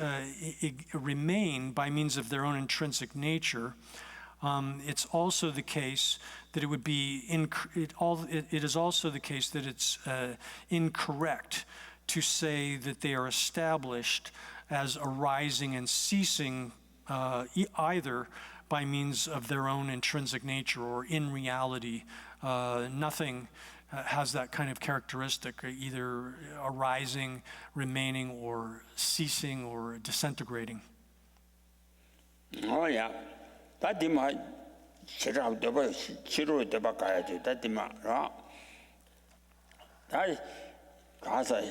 remain by means of their own intrinsic nature, it's also the case that it would be it is also the case that it's incorrect to say that they are established as arising and ceasing either by means of their own intrinsic nature or in reality. Nothing has that kind of characteristic, either arising, remaining, or ceasing, or disintegrating. Oh yeah, that dima chira deba chiro deba kaya ju that dima ra. That kasa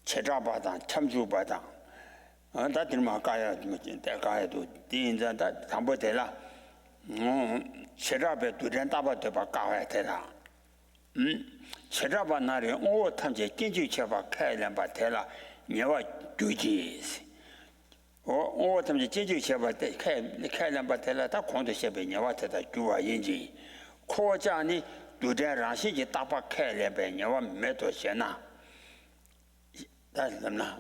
chira badang chamju badang. That dima kaya that kaya do dinja that tambo tela. Chira be duren daba deba kaya tela. Chiraba nari o tamje kinju chaba kailan ba tela nyewa jujis. O tamje kinju chaba kailan ba tela ta kondo shebe nyewa teta juwa yinji. Ko jani duren ranshi ji taba kailan ba nyewa meto shena. That's them now.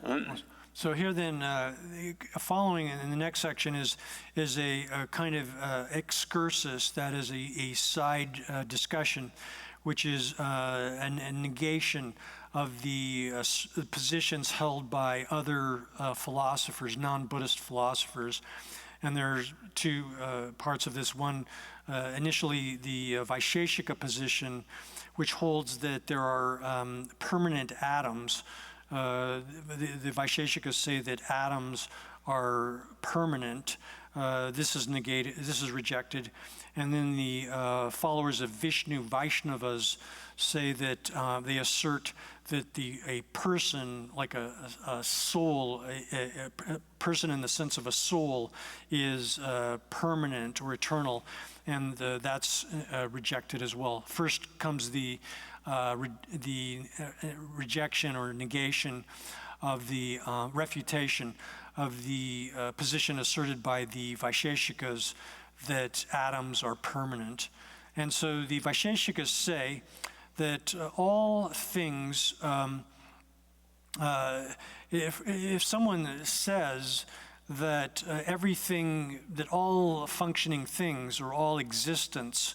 So here then, following in the next section is a kind of excursus, that is a side discussion, which is a negation of the positions held by other philosophers, non-Buddhist philosophers. And there's two parts of this. One, initially the Vaisheshika position, which holds that there are permanent atoms. The Vaisheshikas say that atoms are permanent. This is negated. This is rejected. And then the followers of Vishnu, Vaishnavas, say that they assert that a person, like a soul, a person in the sense of a soul, is permanent or eternal, and that's rejected as well. First comes the rejection or negation of the refutation of the position asserted by the Vaisheshikas that atoms are permanent. And so the Vaisheshikas say that all things, if someone says that everything, that all functioning things or all existence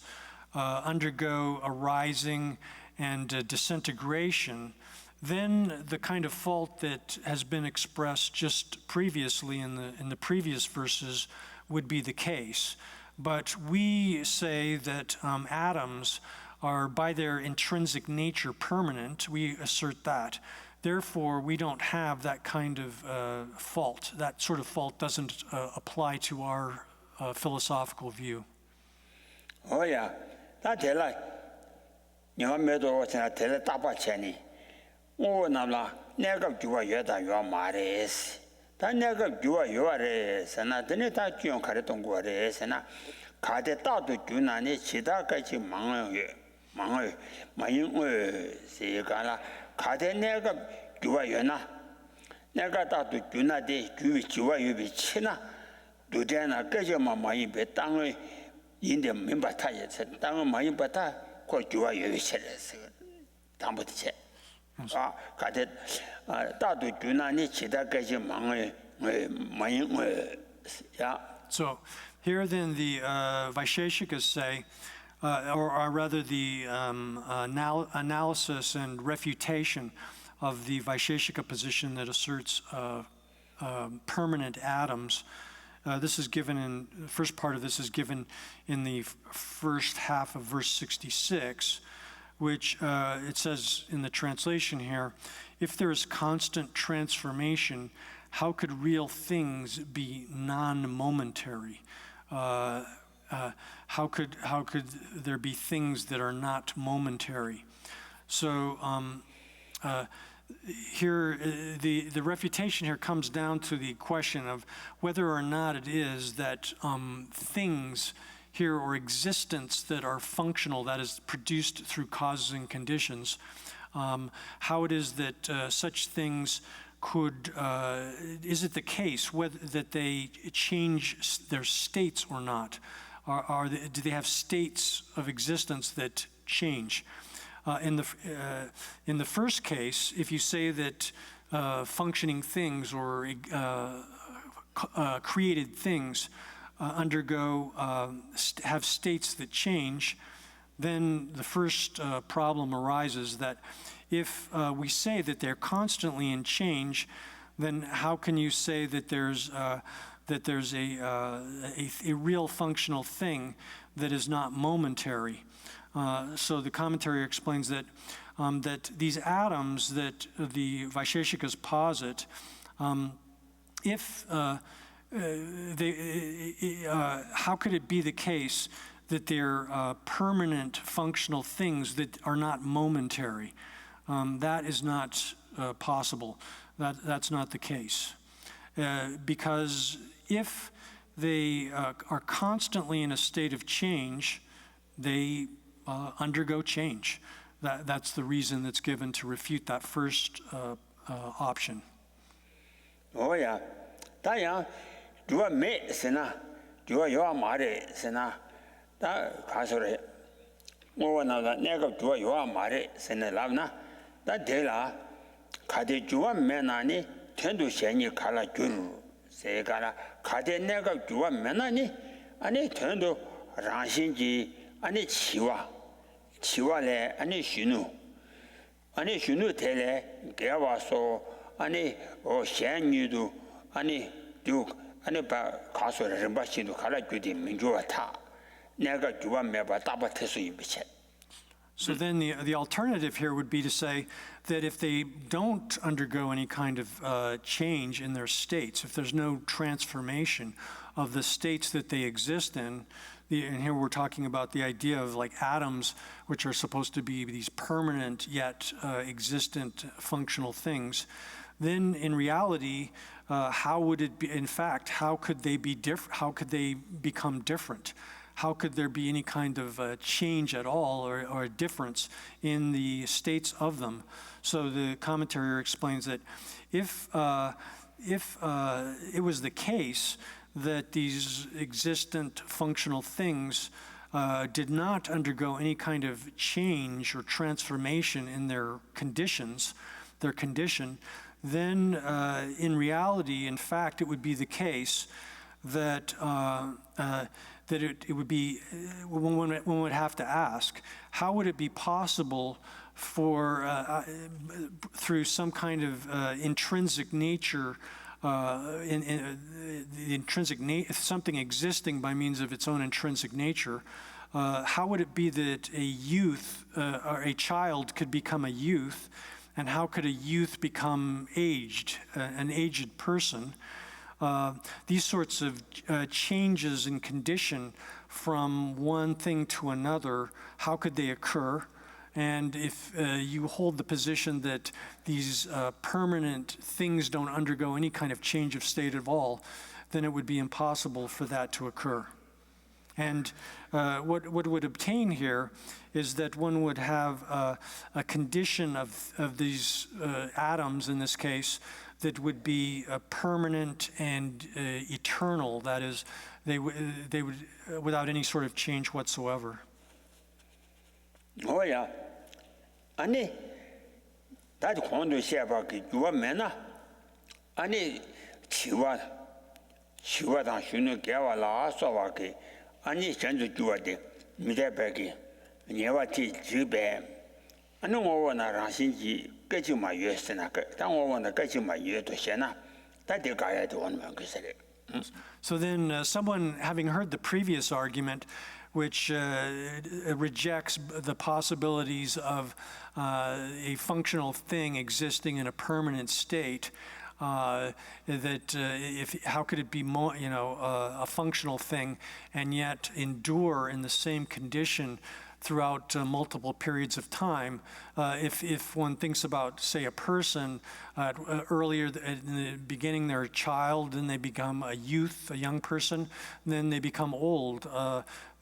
undergo arising and disintegration, then the kind of fault that has been expressed just previously in the previous verses would be the case. But we say that atoms are by their intrinsic nature permanent. We assert that. Therefore, we don't have that kind of fault. That sort of fault doesn't apply to our philosophical view. Oh yeah, that like you made over to tell tapa cheni. Oh namla, never do a yada your mares. That never do a yours, and I didn't touch you on Caratonguares, and 가데 따도 주나니 지다까지 망어요 마잉어 세가라 가데 내가 주와요나 내가 따도 주나데 주위 주와요비 치나 두데나 깨져마 많이 배 땅을 인데 민바타에 땅을 많이 바타 고 주와요비 치레서 담부터 아 가데 따도 주나니 지다까지 망어요 마잉어 야 So here then the Vaisheshikas say, or rather the analysis and refutation of the Vaisheshika position that asserts permanent atoms. This is given in, the first part of this is given in the first half of verse 66, which it says in the translation here, if there is constant transformation, how could real things be non-momentary? How could there be things that are not momentary? So here, the refutation here comes down to the question of whether or not it is that things here or existence that are functional, that is produced through causes and conditions, how it is that such things could, is it the case whether that they change their states or not? Do they have states of existence that change? In the first case, if you say that functioning things or created things have states that change, then the first problem arises that if we say that they're constantly in change, then how can you say that there's a real functional thing that is not momentary? So the commentary explains that that these atoms that the Vaisheshikas posit, how could it be the case that they're permanent functional things that are not momentary? That is not possible. That's not the case. Because if they are constantly in a state of change, they undergo change. That's the reason that's given to refute that first option. Oh yeah, 다야 주와 매 세나 주와 요아 말에 세나 다 가서래 뭐나가 내가 주와 요아 말에 세나 랍나 다 대라 가데 주와 매나니 텐도 셴이 갈라 줄 세가라 가데 내가 주와 매나니 아니 텐도 랑신지 아니 치와래 아니 신우 대래 개와서 아니 셴이도 아니 쭉 아니 바 가서래 rem바신도 갈라 주디 민주와타 내가 주와 매바 따바테서 이비체. So then the alternative here would be to say that if they don't undergo any kind of change in their states, if there's no transformation of the states that they exist in, and here we're talking about the idea of like atoms, which are supposed to be these permanent yet existent functional things, then in reality, how would it be, in fact, how could they be different? How could they become different? How could there be any kind of change at all or a difference in the states of them? So the commentary explains that if it was the case that these existent functional things did not undergo any kind of change or transformation in their conditions, their condition, then in reality, in fact, it would be the case that that it would be, one would have to ask, how would it be possible for, through some kind of intrinsic nature, something existing by means of its own intrinsic nature, how would it be that a youth or a child could become a youth, and how could a youth become aged, an aged person? These sorts of changes in condition from one thing to another, how could they occur? And if you hold the position that these permanent things don't undergo any kind of change of state at all, then it would be impossible for that to occur. And what would obtain here is that one would have a condition of these atoms, in this case, that would be permanent and eternal. That is, they would without any sort of change whatsoever. Oh yeah, 아니 다시 공도 시작하기 주어면나 아니 치와다 쉬는 개와라 소와기 아니 전주 주어데 미대백이 녀와티 집에 아니 오원나 라신지 깨지마 예스나 당 오원나 깨지마 예도 세나 다들 가야 돼 원면 그래. So then someone, having heard the previous argument, which rejects the possibilities of a functional thing existing in a permanent state, how could it be a functional thing and yet endure in the same condition throughout multiple periods of time? If one thinks about, say, a person, earlier in the beginning they're a child, then they become a youth, a young person, then they become old.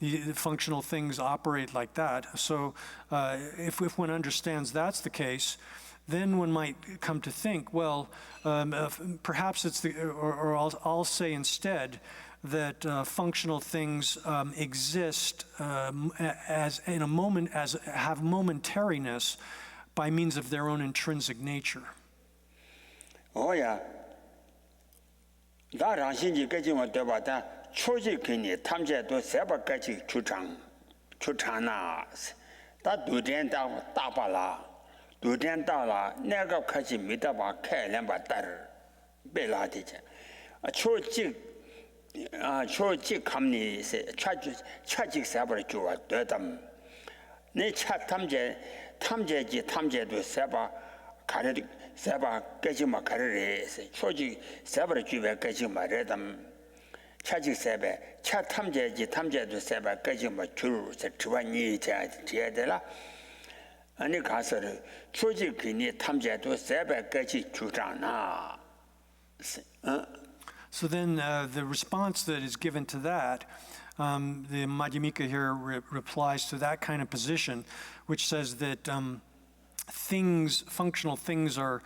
The functional things operate like that. So if one understands that's the case, then one might come to think, well, perhaps it's or I'll say instead, that functional things exist as in a moment, as have momentariness by means of their own intrinsic nature. Oh yeah. 다 라신지 깨지면 되바다 초직이니 탐제도 세바까지 주장나 다 두된다 따발라 두된다라 내가 같이 믿어봐 캐련바 따르 bel라디제 초직 감니 차직 세바를 주와 되담 내 차 탐제도 세바 가르 세바 깨지마 가르레 초직 세바를 주베 깨지마 레담 차직 세베 차 탐제도 세바 깨지마 주르서 주와니 제대라 아니 가서를 초직이니 탐제도 세바 깨지 주장나. So then the response that is given to that, the Madhyamika here replies to that kind of position, which says that functional things are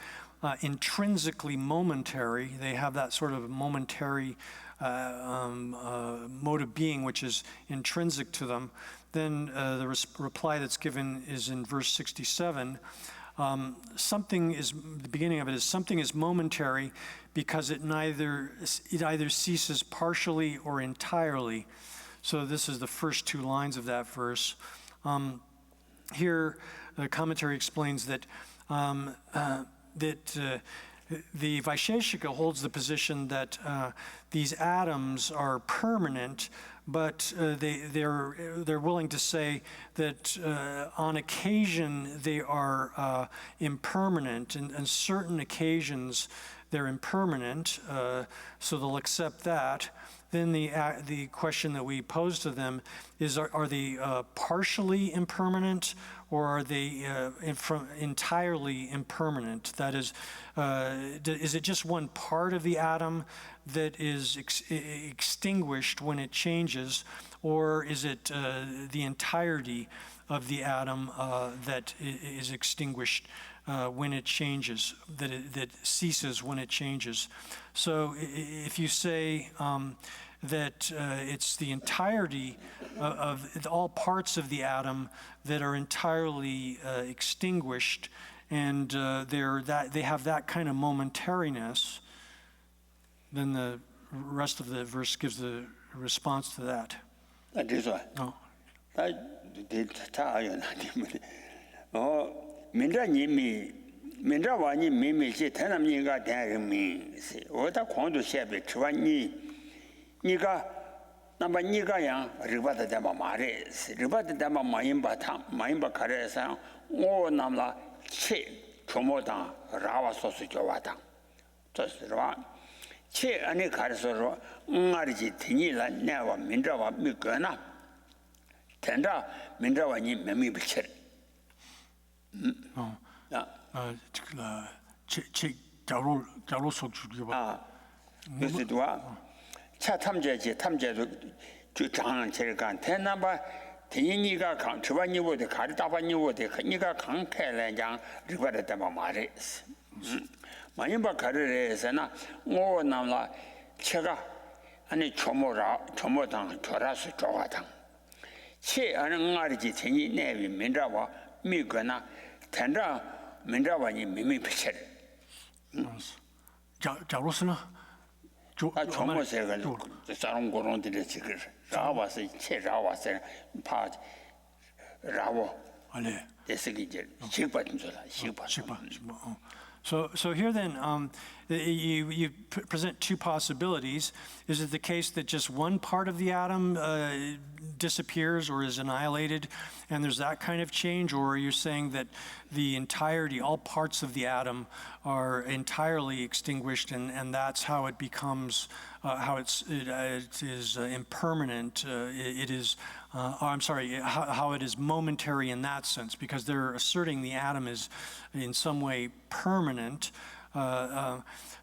intrinsically momentary. They have that sort of momentary mode of being which is intrinsic to them. Then the reply that's given is in verse 67. The beginning of it is something is momentary because it either ceases partially or entirely. So this is the first two lines of that verse. Here, the commentary explains that the Vaisheshika holds the position that these atoms are permanent, but they're willing to say that on occasion they are impermanent, and on certain occasions they're impermanent, so they'll accept that. Then the question that we pose to them is, are they partially impermanent, or are they entirely impermanent? That is it just one part of the atom that is extinguished when it changes, or is it the entirety of the atom that is extinguished when it changes, that ceases when it changes? So if you say that it's the entirety of all parts of the atom that are entirely extinguished, and they have that kind of momentariness, then the rest of the verse gives the response to that. Oh. 민자와니 미미시 태남니가 대미 오다 공도 셰베 트와니 니가 남바 니가야 리바다 담아 마레 리바다 담아 마임바 카레사 오 남라 체 조모다 라와 소스 조와다 저스와 체 안에 가르서로 응아리지 티니라 내와 민자와 미거나 텐다 민자와니 매미 비체 그래서 차 탐제도 주장 제가 대나바 대니가 강 저반이고도 가르다반이고도 니가 강캐래장 리버다 말이 많이 봐 가르래서나 뭐 나라 제가 아니 초모당 돌아서 좋아당 치 아는 말이지 대니 내비 민자와 미거나 텐자 민자와니 미미 비체 자 로스나 아 초모세가 사람 고론들이 지금 라와서 체 라와서 파 라워 알레 대세기제 식받은 소라 식받 So here then, you present two possibilities. Is it the case that just one part of the atom disappears or is annihilated, and there's that kind of change, or are you saying that the entirety, all parts of the atom, are entirely extinguished, and that's how it becomes, how it is impermanent? It is. I'm sorry, how it is momentary in that sense, because they're asserting the atom is in some way permanent.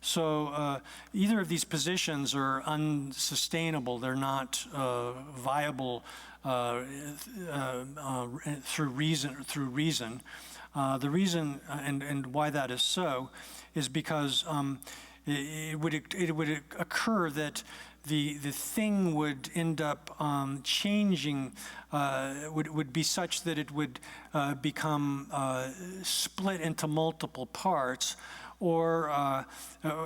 So either of these positions are unsustainable. They're not viable through reason. The reason and why that is so is because it would occur that the thing would end up changing, would be such that it would become split into multiple parts, or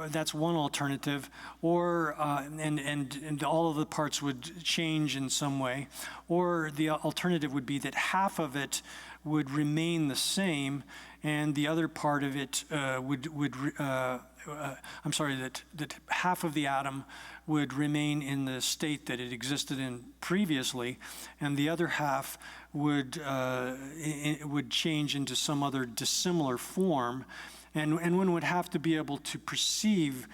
that's one alternative, or and all of the parts would change in some way, or the alternative would be that half of it would remain the same, and the other part of it that half of the atom would remain in the state that it existed in previously, and the other half would change into some other dissimilar form, and one would have to be able to perceive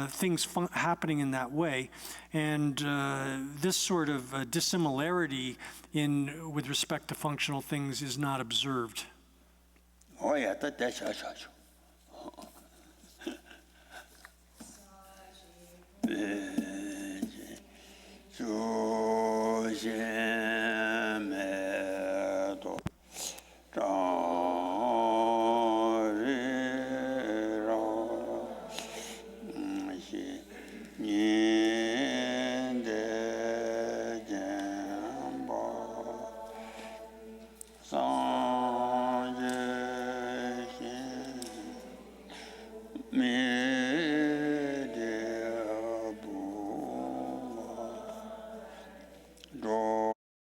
things happening in that way, and this sort of dissimilarity with respect to functional things is not observed. Oh yeah, that's So